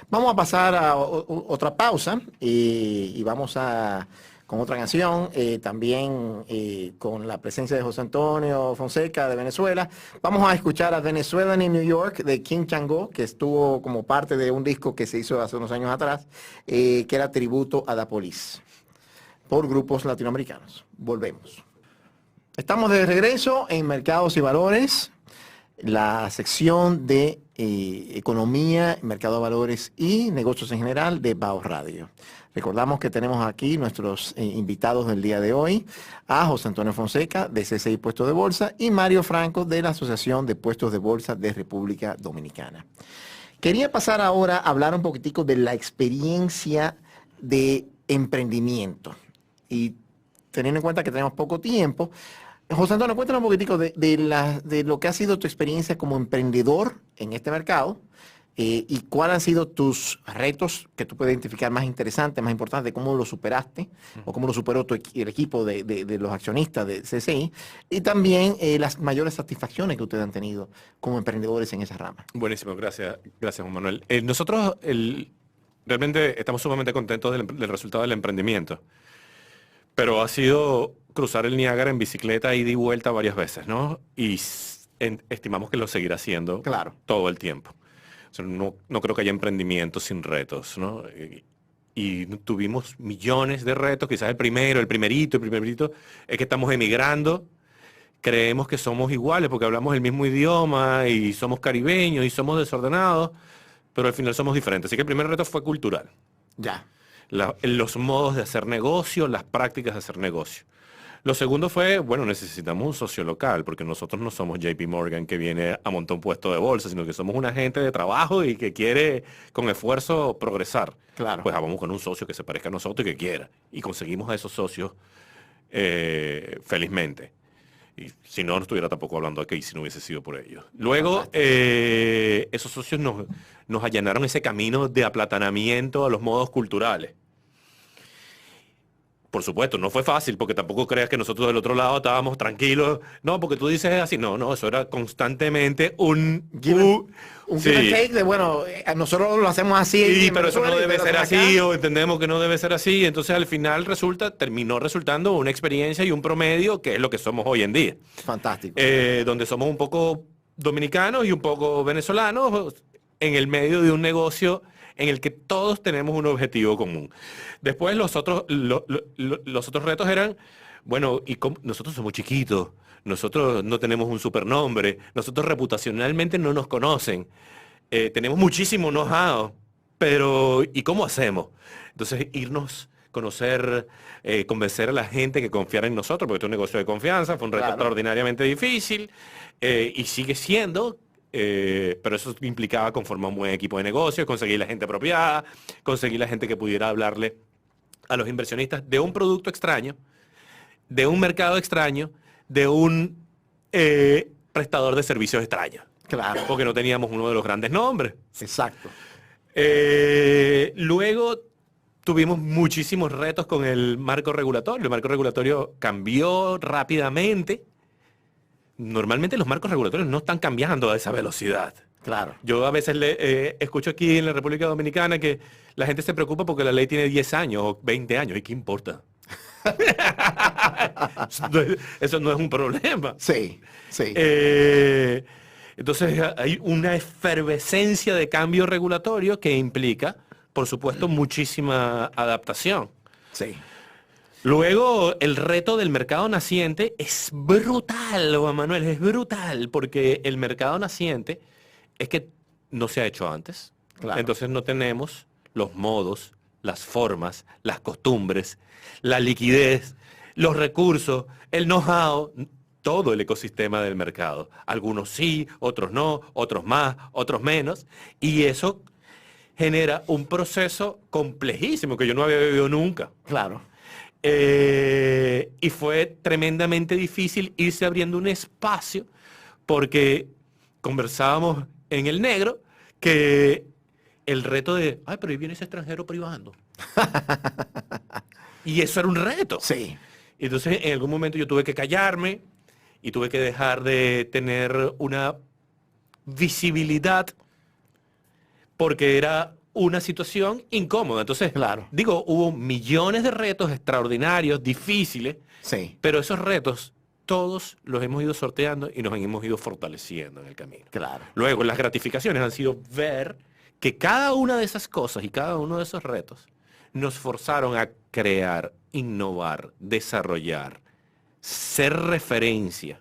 Vamos a pasar a otra pausa y vamos con otra canción, también con la presencia de José Antonio Fonseca de Venezuela. Vamos a escuchar a Venezuelan in New York de King Chango, que estuvo como parte de un disco que se hizo hace unos años atrás, que era tributo a Da Police, por grupos latinoamericanos. Volvemos. Estamos de regreso en Mercados y Valores. la sección de Economía, Mercado de Valores y Negocios en General de BAO Radio. Recordamos que tenemos aquí nuestros invitados del día de hoy, a José Antonio Fonseca de CCI Puestos de Bolsa y Mario Franco de la Asociación de Puestos de Bolsa de República Dominicana. Quería pasar ahora a hablar un poquitico de la experiencia de emprendimiento. Y teniendo en cuenta que tenemos poco tiempo, José Antonio, cuéntanos un poquitico de lo que ha sido tu experiencia como emprendedor en este mercado y cuáles han sido tus retos que tú puedes identificar más interesantes, más importantes, cómo lo superaste o cómo lo superó el equipo de los accionistas de CCI y también las mayores satisfacciones que ustedes han tenido como emprendedores en esa rama. Buenísimo, gracias Juan Manuel. Nosotros realmente estamos sumamente contentos del resultado del emprendimiento, pero ha sido cruzar el Niágara en bicicleta ida y vuelta varias veces, ¿no? Y estimamos que lo seguirá haciendo todo el tiempo. O sea, no creo que haya emprendimiento sin retos, ¿no? Y tuvimos millones de retos, quizás el primerito es que estamos emigrando, creemos que somos iguales porque hablamos el mismo idioma y somos caribeños y somos desordenados, pero al final somos diferentes. Así que el primer reto fue cultural. Ya. Los modos de hacer negocio, las prácticas de hacer negocio. Lo segundo fue, bueno, necesitamos un socio local, porque nosotros no somos JP Morgan que viene a montar un puesto de bolsa, sino que somos una gente de trabajo y que quiere con esfuerzo progresar. Claro. Pues vamos con un socio que se parezca a nosotros y que quiera. Y conseguimos a esos socios felizmente. Y si no estuviera tampoco hablando aquí si no hubiese sido por ellos. Luego, esos socios nos allanaron ese camino de aplatanamiento a los modos culturales. Por supuesto, no fue fácil, porque tampoco creas que nosotros del otro lado estábamos tranquilos. No, porque tú dices así. No, eso era constantemente un give and take de, bueno, nosotros lo hacemos así. Sí, pero eso no debe ser así, o entendemos que no debe ser así. Entonces, al final terminó resultando una experiencia y un promedio que es lo que somos hoy en día. Fantástico. Donde somos un poco dominicanos y un poco venezolanos en el medio de un negocio en el que todos tenemos un objetivo común. Después los otros retos eran, bueno, nosotros somos chiquitos, nosotros no tenemos un supernombre, nosotros reputacionalmente no nos conocen, tenemos muchísimo know-how, pero ¿y cómo hacemos? Entonces conocer, convencer a la gente que confiara en nosotros, porque esto es un negocio de confianza, fue un reto extraordinariamente difícil y sigue siendo. Pero eso implicaba conformar un buen equipo de negocios, conseguir la gente apropiada, conseguir la gente que pudiera hablarle a los inversionistas de un producto extraño, de un mercado extraño, de un prestador de servicios extraños. Claro. Porque no teníamos uno de los grandes nombres. Exacto. Luego tuvimos muchísimos retos con el marco regulatorio. El marco regulatorio cambió rápidamente. Normalmente los marcos regulatorios no están cambiando a esa velocidad. Claro. Yo a veces escucho aquí en la República Dominicana que la gente se preocupa porque la ley tiene 10 años o 20 años. ¿Y qué importa? Eso no es un problema. Sí. Entonces hay una efervescencia de cambio regulatorio que implica, por supuesto, muchísima adaptación. Sí. Luego, el reto del mercado naciente es brutal, Juan Manuel, es brutal, porque el mercado naciente es que no se ha hecho antes. Claro. Entonces no tenemos los modos, las formas, las costumbres, la liquidez, los recursos, el know-how, todo el ecosistema del mercado. Algunos sí, otros no, otros más, otros menos. Y eso genera un proceso complejísimo que yo no había vivido nunca. Claro. Y fue tremendamente difícil irse abriendo un espacio porque conversábamos en el negro que el reto de, pero ahí viene ese extranjero privando. Y eso era un reto. Sí. Entonces en algún momento yo tuve que callarme y tuve que dejar de tener una visibilidad porque era una situación incómoda. Entonces, hubo millones de retos extraordinarios, difíciles, pero esos retos todos los hemos ido sorteando y nos hemos ido fortaleciendo en el camino. Claro. Luego, las gratificaciones han sido ver que cada una de esas cosas y cada uno de esos retos nos forzaron a crear, innovar, desarrollar, ser referencia,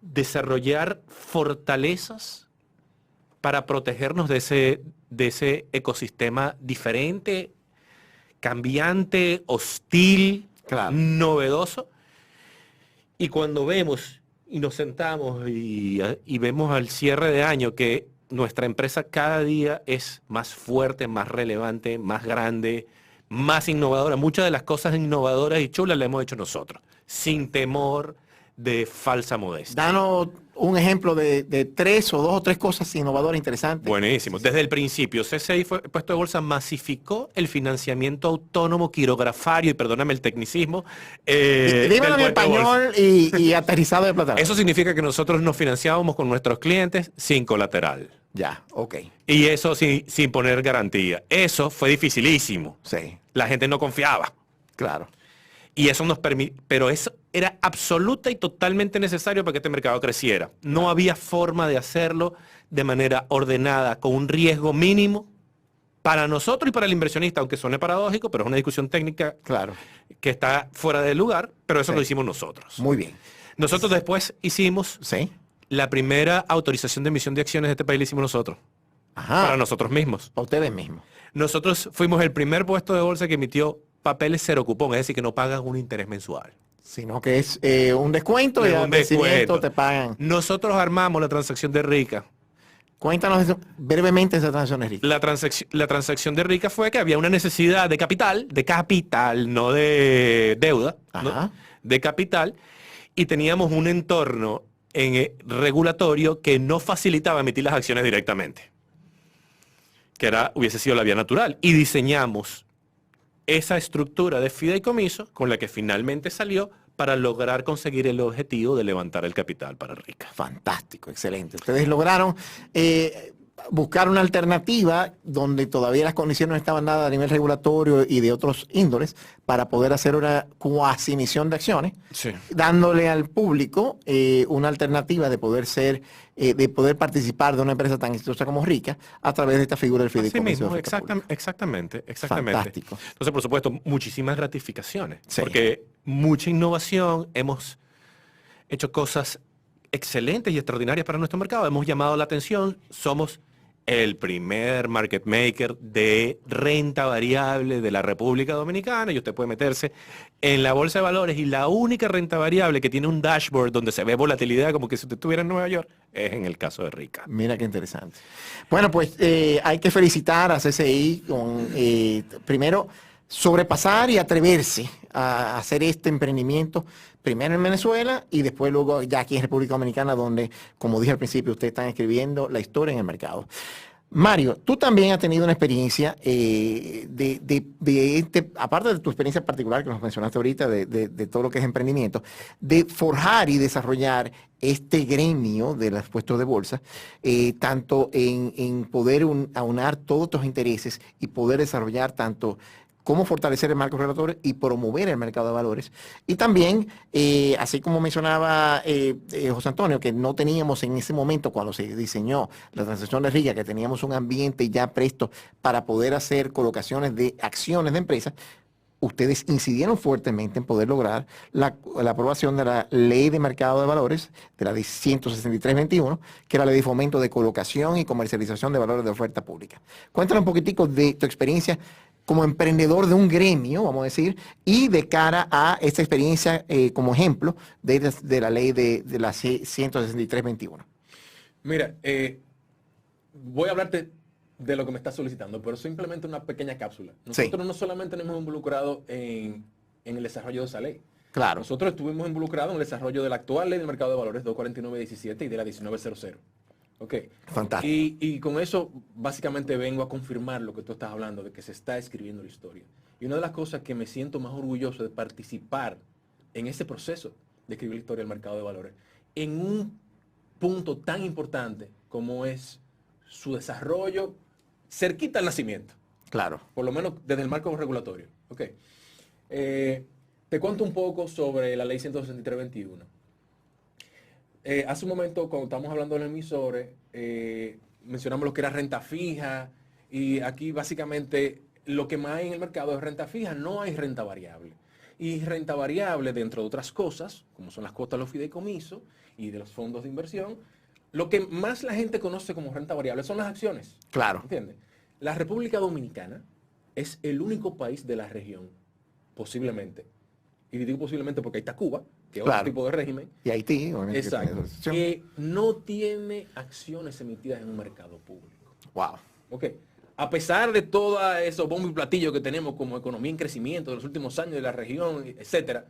desarrollar fortalezas para protegernos de ese ecosistema diferente, cambiante, hostil, Claro. novedoso. Y cuando vemos y nos sentamos y vemos al cierre de año que nuestra empresa cada día es más fuerte, más relevante, más grande, más innovadora. Muchas de las cosas innovadoras y chulas las hemos hecho nosotros, sin temor de falsa modestia. Danos un ejemplo de 3 o 2 o 3 cosas innovadoras interesantes. Buenísimo. Desde el principio, CCI Puesto de Bolsa masificó el financiamiento autónomo quirografario, y perdóname el tecnicismo, Dímelo en del puesto de bolsa. español y aterrizado de plata. Eso significa que nosotros nos financiábamos con nuestros clientes sin colateral. Ya, ok. Y eso sin poner garantía. Eso fue dificilísimo. Sí, La gente no confiaba. claro. Y eso nos permite, pero eso era absoluta y totalmente necesario para que este mercado creciera. No había forma de hacerlo de manera ordenada, con un riesgo mínimo para nosotros y para el inversionista, aunque suene paradójico, pero es una discusión técnica Claro. que está fuera de lugar, pero eso Sí. lo hicimos nosotros. Muy bien. Nosotros después hicimos Sí. la primera autorización de emisión de acciones de este país, la hicimos nosotros, Ajá. para nosotros mismos. Para ustedes mismos. Nosotros fuimos el primer puesto de bolsa que emitió papeles cero cupón, es decir, que no pagan un interés mensual. Sino que es un descuento y Es al un vencimiento descuento. te pagan. Nosotros armamos la transacción de Rica. Cuéntanos brevemente esa transacción, Enrique. La transacción de Rica fue que había una necesidad de capital, no de deuda, ¿no? Ajá. De capital, y teníamos un entorno regulatorio que no facilitaba emitir las acciones directamente, que hubiese sido la vía natural, y diseñamos esa estructura de fideicomiso con la que finalmente salió para lograr conseguir el objetivo de levantar el capital para Rica. Fantástico, excelente. Ustedes lograron buscar una alternativa donde todavía las condiciones no estaban dadas a nivel regulatorio y de otros índoles para poder hacer una cuasi emisión de acciones, Sí. dándole al público una alternativa de poder de poder participar de una empresa tan exitosa como Rica a través de esta figura del Así fideicomiso. mismo, de oferta pública. exactamente. Fantástico. Entonces, por supuesto, muchísimas gratificaciones, Sí. porque mucha innovación, hemos hecho cosas excelentes y extraordinarias para nuestro mercado, hemos llamado la atención, somos el primer market maker de renta variable de la República Dominicana, y usted puede meterse en la bolsa de valores, y la única renta variable que tiene un dashboard donde se ve volatilidad como que si usted estuviera en Nueva York es en el caso de Rica. Mira qué interesante. Bueno, pues hay que felicitar a CCI con, primero, sobrepasar y atreverse a hacer este emprendimiento, primero en Venezuela y después luego ya aquí en República Dominicana, donde, como dije al principio, ustedes están escribiendo la historia en el mercado. Mario, tú también has tenido una experiencia aparte de tu experiencia particular que nos mencionaste ahorita, de todo lo que es emprendimiento, de forjar y desarrollar este gremio de los puestos de bolsa, tanto en poder aunar todos tus intereses y poder desarrollar tanto cómo fortalecer el marco regulatorio y promover el mercado de valores. Y también, así como mencionaba José Antonio, que no teníamos en ese momento, cuando se diseñó la transacción de Rica, que teníamos un ambiente ya presto para poder hacer colocaciones de acciones de empresas, ustedes incidieron fuertemente en poder lograr la aprobación de la Ley de Mercado de Valores, de la Ley 163/21, que era la Ley de Fomento de Colocación y Comercialización de Valores de Oferta Pública. Cuéntanos un poquitico de tu experiencia como emprendedor de un gremio, vamos a decir, y de cara a esta experiencia como ejemplo de la ley de la 163/21. Mira, voy a hablarte de lo que me estás solicitando, pero simplemente una pequeña cápsula. Nosotros no solamente nos hemos involucrado en el desarrollo de esa ley. Claro. Nosotros estuvimos involucrados en el desarrollo de la actual ley del mercado de valores 249/17 y de la 1900. Ok. Fantástico. Y con eso básicamente vengo a confirmar lo que tú estás hablando, de que se está escribiendo la historia. Y una de las cosas que me siento más orgulloso de participar en ese proceso de escribir la historia del mercado de valores, en un punto tan importante como es su desarrollo cerquita al nacimiento, Claro. por lo menos desde el marco regulatorio. Ok. Te cuento un poco sobre la ley 163/21. Hace un momento, cuando estábamos hablando de los emisores, mencionamos lo que era renta fija, y aquí básicamente lo que más hay en el mercado es renta fija, no hay renta variable. Y renta variable, dentro de otras cosas, como son las cuotas de los fideicomisos y de los fondos de inversión, lo que más la gente conoce como renta variable son las acciones. Claro. ¿Entiendes? La República Dominicana es el único país de la región, posiblemente, y digo posiblemente porque ahí está Cuba, que es Claro. otro tipo de régimen, Y Haití, obviamente, que tiene exacto, esa situación. que no tiene acciones emitidas en un mercado público. Wow. ¿Ok? A pesar de todos esos bombos y platillos que tenemos como economía en crecimiento de los últimos años de la región, etcétera,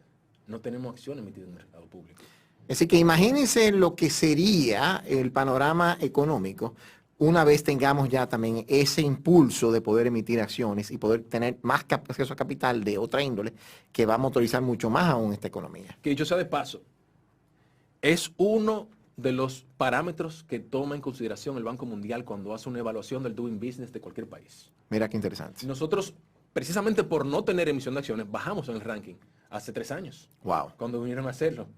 no tenemos acciones emitidas en un mercado público. Así que imagínense lo que sería el panorama económico una vez tengamos ya también ese impulso de poder emitir acciones y poder tener más acceso a capital de otra índole que va a motorizar mucho más aún esta economía. Que dicho sea de paso, es uno de los parámetros que toma en consideración el Banco Mundial cuando hace una evaluación del doing business de cualquier país. Mira qué interesante. Nosotros, precisamente por no tener emisión de acciones, bajamos en el ranking hace 3 años, Wow. cuando vinieron a hacerlo.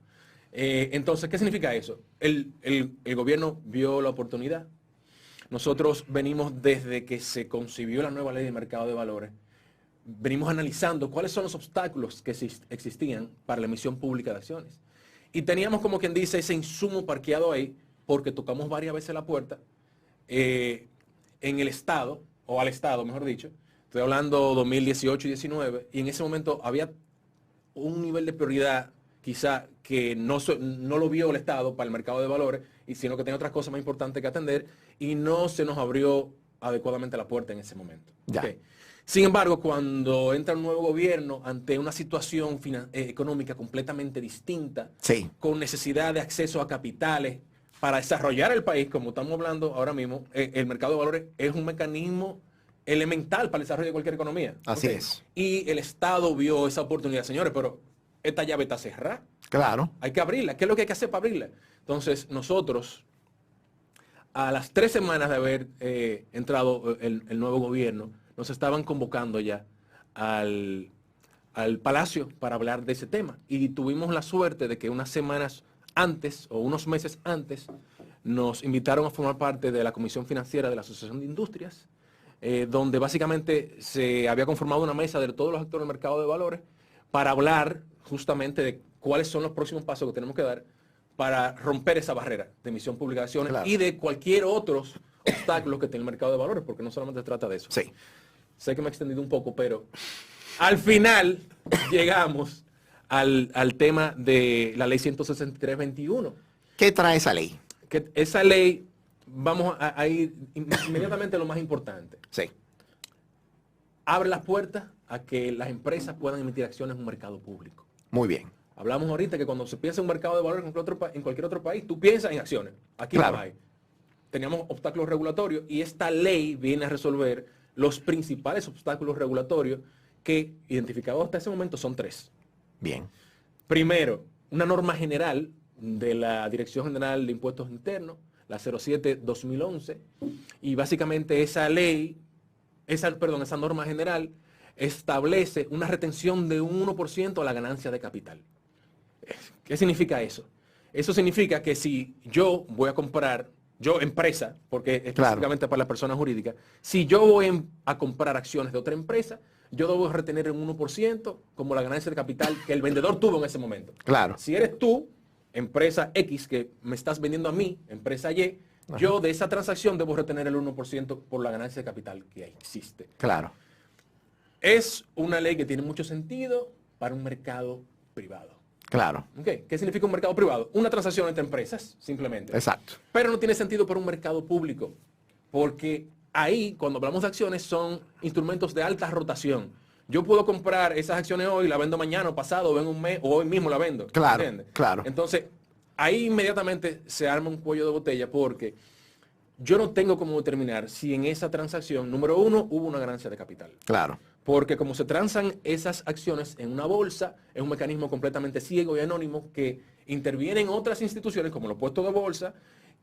Entonces, ¿qué significa eso? El gobierno vio la oportunidad. Nosotros venimos desde que se concibió la nueva ley de mercado de valores, venimos analizando cuáles son los obstáculos que existían para la emisión pública de acciones. Y teníamos, como quien dice, ese insumo parqueado ahí, porque tocamos varias veces la puerta en el Estado, o al Estado, mejor dicho. Estoy hablando 2018 y 19, y en ese momento había un nivel de prioridad quizá que no lo vio el Estado para el mercado de valores, y sino que tenía otras cosas más importantes que atender, y no se nos abrió adecuadamente la puerta en ese momento. Ya. Okay. Sin embargo, cuando entra un nuevo gobierno ante una situación económica completamente distinta, Sí. con necesidad de acceso a capitales para desarrollar el país, como estamos hablando ahora mismo, el mercado de valores es un mecanismo elemental para el desarrollo de cualquier economía. Así Okay. es. Y el Estado vio esa oportunidad, señores, pero esta llave está cerrada. Claro. Hay que abrirla. ¿Qué es lo que hay que hacer para abrirla? Entonces, nosotros, a las 3 semanas de haber entrado el nuevo gobierno, nos estaban convocando ya al Palacio para hablar de ese tema. Y tuvimos la suerte de que unas semanas antes, o unos meses antes, nos invitaron a formar parte de la Comisión Financiera de la Asociación de Industrias, donde básicamente se había conformado una mesa de todos los actores del mercado de valores para hablar justamente de cuáles son los próximos pasos que tenemos que dar para romper esa barrera de emisión pública de acciones. Claro. Y de cualquier otros obstáculos que tiene el mercado de valores, porque no solamente se trata de eso. Sí. Sé que me he extendido un poco, pero al final llegamos al tema de la ley 163/21. ¿Qué trae esa ley? Que esa ley, vamos a ir inmediatamente a lo más importante. Sí. Abre las puertas a que las empresas puedan emitir acciones en un mercado público. Muy bien. Hablamos ahorita que cuando se piensa en un mercado de valores en cualquier otro país, tú piensas en acciones. Aquí Claro. no hay. Teníamos obstáculos regulatorios y esta ley viene a resolver los principales obstáculos regulatorios que, identificados hasta ese momento, son 3. Bien. Primero, una norma general de la Dirección General de Impuestos Internos, la 07/2011, y básicamente esa ley, esa norma general establece una retención de un 1% a la ganancia de capital. ¿Qué significa eso? Eso significa que si yo voy a comprar, yo empresa, porque específicamente para las personas jurídicas, si yo voy a comprar acciones de otra empresa, yo debo retener un 1% como la ganancia de capital que el vendedor tuvo en ese momento. Claro. Si eres tú, empresa X, que me estás vendiendo a mí, empresa Y, yo de esa transacción debo retener el 1% por la ganancia de capital que existe. Claro. Es una ley que tiene mucho sentido para un mercado privado. Claro. ¿Okay? ¿Qué significa un mercado privado? Una transacción entre empresas, simplemente. Exacto. Pero no tiene sentido para un mercado público, porque ahí, cuando hablamos de acciones, son instrumentos de alta rotación. Yo puedo comprar esas acciones hoy, la vendo mañana o pasado, o en un mes, o hoy mismo la vendo. Claro, ¿Entiendes? claro. Entonces, ahí inmediatamente se arma un cuello de botella, porque yo no tengo cómo determinar si en esa transacción, número 1, hubo una ganancia de capital. Claro. Porque como se transan esas acciones en una bolsa, es un mecanismo completamente ciego y anónimo que intervienen otras instituciones, como los puestos de bolsa,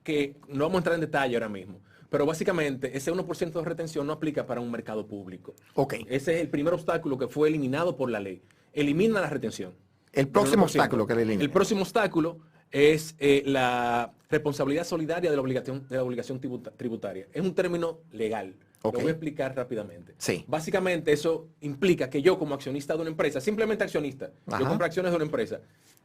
que no vamos a entrar en detalle ahora mismo. Pero básicamente ese 1% de retención no aplica para un mercado público. Ok. Ese es el primer obstáculo que fue eliminado por la ley. Elimina la retención. El próximo 1%. obstáculo que le elimina. El próximo obstáculo es la responsabilidad solidaria de la obligación tributaria. Es un término legal. Ok. Lo voy a explicar rápidamente. Sí. Básicamente eso implica que yo como accionista de una empresa, simplemente accionista, Ajá. yo compro acciones de una empresa,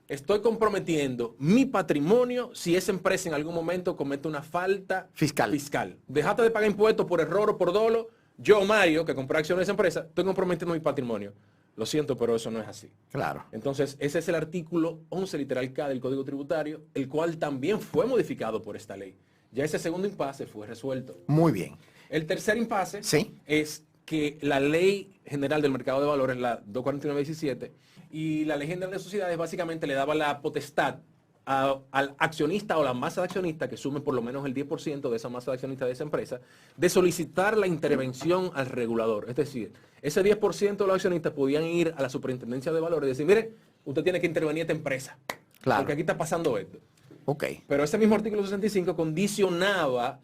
estoy comprometiendo mi patrimonio si esa empresa en algún momento comete una falta Fiscal. Dejate de pagar impuestos por error o por dolo. Yo, Mario, que compré acciones de esa empresa, estoy comprometiendo mi patrimonio. Lo siento, pero eso no es así. Claro. Entonces, ese es el artículo 11 literal K del Código Tributario, el cual también fue modificado por esta ley. Ya ese segundo impasse fue resuelto. Muy bien. El tercer impasse Sí. es que la Ley General del Mercado de Valores, la 249-17, y la Ley General de Sociedades básicamente le daba la potestad al accionista o la masa de accionistas que sume por lo menos el 10% de esa masa de accionistas de esa empresa, de solicitar la intervención al regulador. Es decir, ese 10% de los accionistas podían ir a la Superintendencia de Valores y decir, mire, usted tiene que intervenir esta empresa, Claro. porque aquí está pasando esto. Ok. Pero ese mismo artículo 65 condicionaba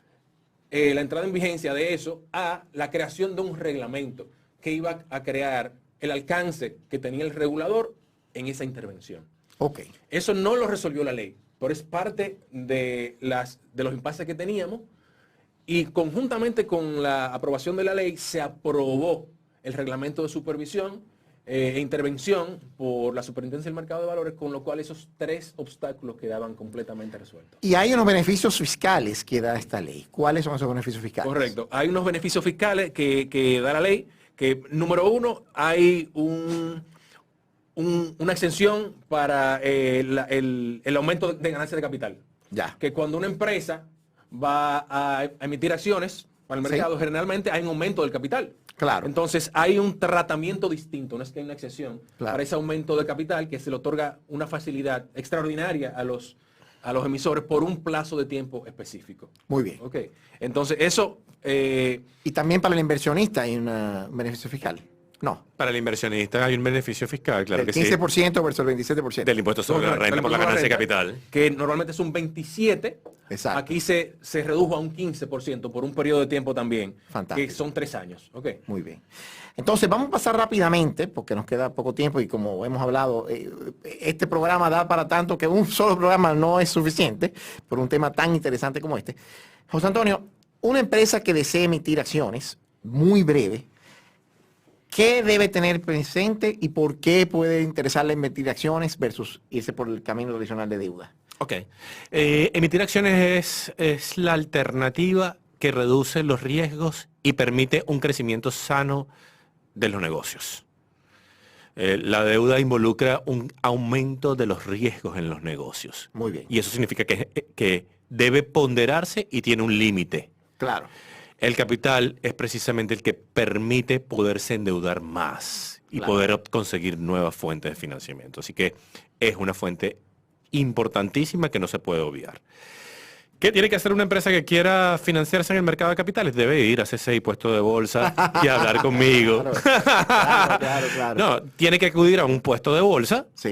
la entrada en vigencia de eso a la creación de un reglamento que iba a crear el alcance que tenía el regulador en esa intervención. Ok. Eso no lo resolvió la ley, pero es parte de los impases que teníamos y conjuntamente con la aprobación de la ley se aprobó el reglamento de supervisión e intervención por la Superintendencia del Mercado de Valores, con lo cual esos tres obstáculos quedaban completamente resueltos. Y hay unos beneficios fiscales que da esta ley. ¿Cuáles son esos beneficios fiscales? Correcto. Hay unos beneficios fiscales que da la ley, que número uno, hay una exención para el aumento de ganancias de capital. Ya. Que cuando una empresa va a emitir acciones para el mercado, Sí. generalmente hay un aumento del capital. Claro. Entonces hay un tratamiento distinto, no es que hay una excepción Claro. para ese aumento de capital que se le otorga una facilidad extraordinaria a los emisores por un plazo de tiempo específico. Muy bien. Ok. Entonces eso... Y también para el inversionista hay un beneficio fiscal. No. Para el inversionista hay un beneficio fiscal, claro El que sí. 15% versus el 27%. Del impuesto sobre la renta por la ganancia de capital. Que normalmente es un 27%. Exacto. Aquí se redujo a un 15% por un periodo de tiempo también. Fantástico. Que son 3 años. Ok. Muy bien. Entonces vamos a pasar rápidamente, porque nos queda poco tiempo y como hemos hablado, este programa da para tanto que un solo programa no es suficiente por un tema tan interesante como este. José Antonio, una empresa que desee emitir acciones, muy breve, ¿qué debe tener presente y por qué puede interesarle emitir acciones versus irse por el camino tradicional de deuda? Ok. Emitir acciones es la alternativa que reduce los riesgos y permite un crecimiento sano de los negocios. La deuda involucra un aumento de los riesgos en los negocios. Muy bien. Y eso significa que debe ponderarse y tiene un límite. Claro. El capital es precisamente el que permite poderse endeudar más y Claro. poder conseguir nuevas fuentes de financiamiento. Así que es una fuente importantísima que no se puede obviar. ¿Qué tiene que hacer una empresa que quiera financiarse en el mercado de capitales? Debe ir a CCI puesto de bolsa y hablar conmigo. Claro. No, tiene que acudir a un puesto de bolsa. Sí.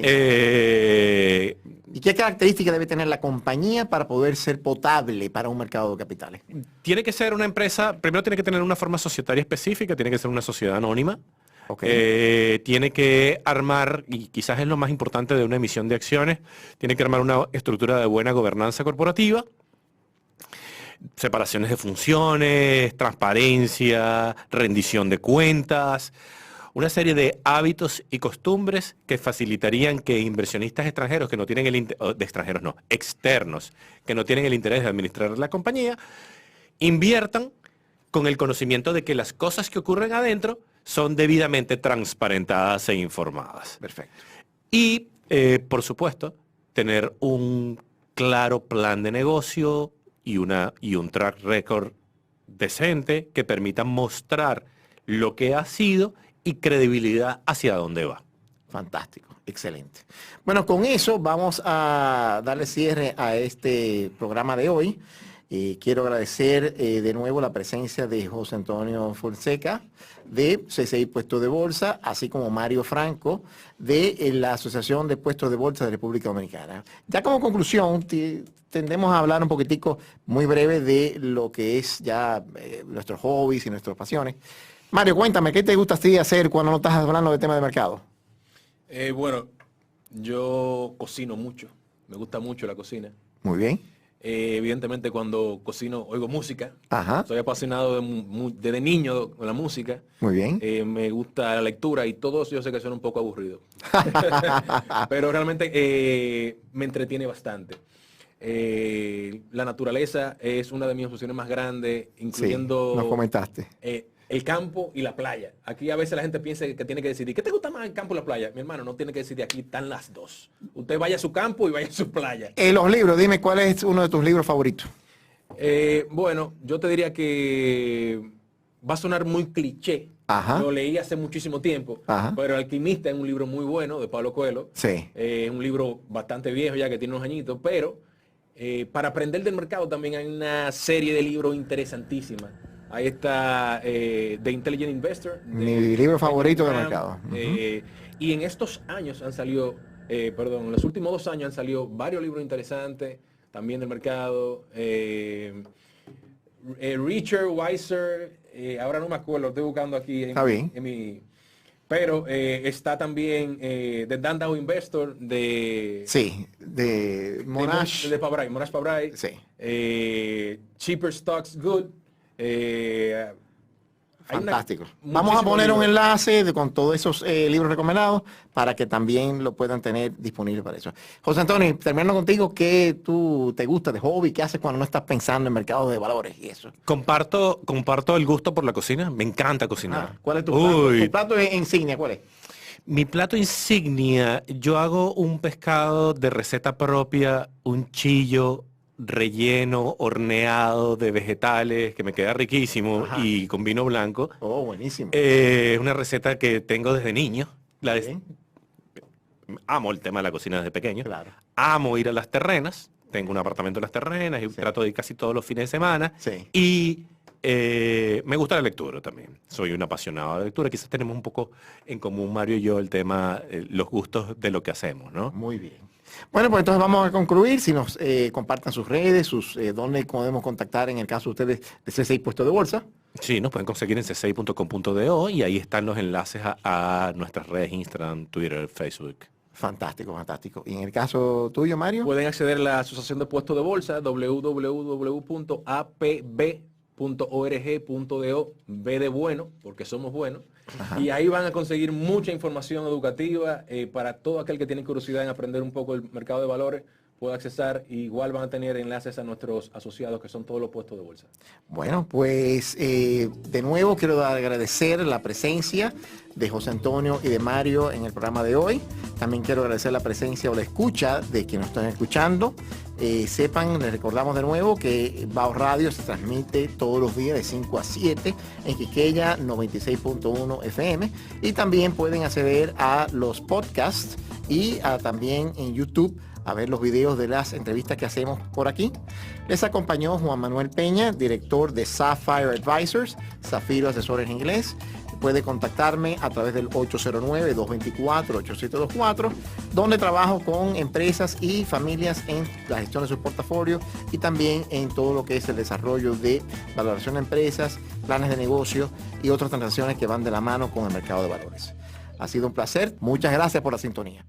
¿Y qué características debe tener la compañía para poder ser potable para un mercado de capitales? Tiene que ser una empresa, primero tiene que tener una forma societaria específica, tiene que ser una sociedad anónima. Ok. Tiene que armar, y quizás es lo más importante de una emisión de acciones, tiene que armar una estructura de buena gobernanza corporativa, separaciones de funciones, transparencia, rendición de cuentas, una serie de hábitos y costumbres que facilitarían que inversionistas extranjeros que no tienen externos, que no tienen el interés de administrar la compañía, inviertan con el conocimiento de que las cosas que ocurren adentro son debidamente transparentadas e informadas. Perfecto. Y, por supuesto, tener un claro plan de negocio y un track record decente que permita mostrar lo que ha sido y credibilidad hacia dónde va. Fantástico, excelente. Bueno, con eso vamos a darle cierre a este programa de hoy. Quiero agradecer de nuevo la presencia de José Antonio Fonseca de CCI Puesto de Bolsa, así como Mario Franco de la Asociación de Puestos de Bolsa de República Dominicana. Ya como conclusión, tendemos a hablar un poquitico muy breve de lo que es ya nuestros hobbies y nuestras pasiones. Mario, cuéntame, ¿qué te gusta a ti hacer cuando no estás hablando de tema de mercado? Bueno, yo cocino mucho. Me gusta mucho la cocina. Muy bien. Evidentemente cuando cocino oigo música. Ajá. Soy apasionado desde niño con la música. Muy bien. Me gusta la lectura y todo eso yo sé que suena un poco aburrido. Pero realmente me entretiene bastante. La naturaleza es una de mis obsesiones más grandes, incluyendo Sí, nos comentaste. El campo y la playa. Aquí a veces la gente piensa que tiene que decidir, ¿qué te gusta más, el campo o la playa? Mi hermano, no tiene que decidir, aquí están las dos. Usted vaya a su campo y vaya a su playa. Los libros, dime, ¿cuál es uno de tus libros favoritos? Bueno, yo te diría que va a sonar muy cliché. Ajá. Lo leí hace muchísimo tiempo, Ajá. pero El Alquimista es un libro muy bueno de Pablo Coelho. Sí. Es un libro bastante viejo ya que tiene unos añitos, pero para aprender del mercado también hay una serie de libros interesantísimas. Ahí está The Intelligent Investor. Mi libro favorito del mercado. Y en estos años han salido, en los últimos 2 años han salido varios libros interesantes también del mercado. Richer, Wiser, ahora no me acuerdo, lo estoy buscando aquí Está bien. en mi... Pero está también The Dan Down Investor de... Sí, de Monash. De Pabrai, Monash Pabrai. Sí. Cheaper Stocks Good. Fantástico. Vamos a poner un enlace con todos esos libros recomendados para que también lo puedan tener disponible para eso. José Antonio, terminando contigo, ¿qué tú te gusta de hobby? ¿Qué haces cuando no estás pensando en mercados de valores y eso? Comparto el gusto por la cocina. Me encanta cocinar. ¿Cuál es tu plato? Uy, ¿Tu plato insignia cuál es? mi plato insignia, yo hago un pescado de receta propia, un chillo relleno, horneado de vegetales, que me queda riquísimo. Ajá. Y con vino blanco. Oh, buenísimo. Es una receta que tengo desde niño. Bien. Amo el tema de la cocina desde pequeño. Claro. Amo ir a Las Terrenas. Tengo un apartamento en Las Terrenas y Sí. trato de ir casi todos los fines de semana. Sí. Y me gusta la lectura también. Soy un apasionado de la lectura. Quizás tenemos un poco en común, Mario y yo, el tema, los gustos de lo que hacemos, ¿no? Muy bien. Bueno, pues entonces vamos a concluir. Si nos compartan sus redes, dónde podemos contactar en el caso de ustedes de CCI Puesto de Bolsa. Sí, nos pueden conseguir en c6.com.do y ahí están los enlaces a nuestras redes Instagram, Twitter, Facebook. Fantástico, fantástico. Y en el caso tuyo, Mario. Pueden acceder a la Asociación de Puestos de Bolsa, www.apb.org.do, B de bueno, porque somos buenos. Ajá. Y ahí van a conseguir mucha información educativa para todo aquel que tiene curiosidad en aprender un poco el mercado de valores, puede accesar. Igual van a tener enlaces a nuestros asociados, que son todos los puestos de bolsa. Bueno, pues de nuevo quiero agradecer la presencia de José Antonio y de Mario en el programa de hoy. También quiero agradecer la presencia o la escucha de quienes nos están escuchando. Sepan, les recordamos de nuevo que BAO Radio se transmite todos los días de 5 a 7 en Quiqueya 96.1 FM y también pueden acceder a los podcasts y también en YouTube a ver los videos de las entrevistas que hacemos por aquí. Les acompañó Juan Manuel Peña, director de Sapphire Advisors, Zafiro Asesores en Inglés. Puede contactarme a través del 809-224-8724, donde trabajo con empresas y familias en la gestión de sus portafolios y también en todo lo que es el desarrollo de valoración de empresas, planes de negocio y otras transacciones que van de la mano con el mercado de valores. Ha sido un placer. Muchas gracias por la sintonía.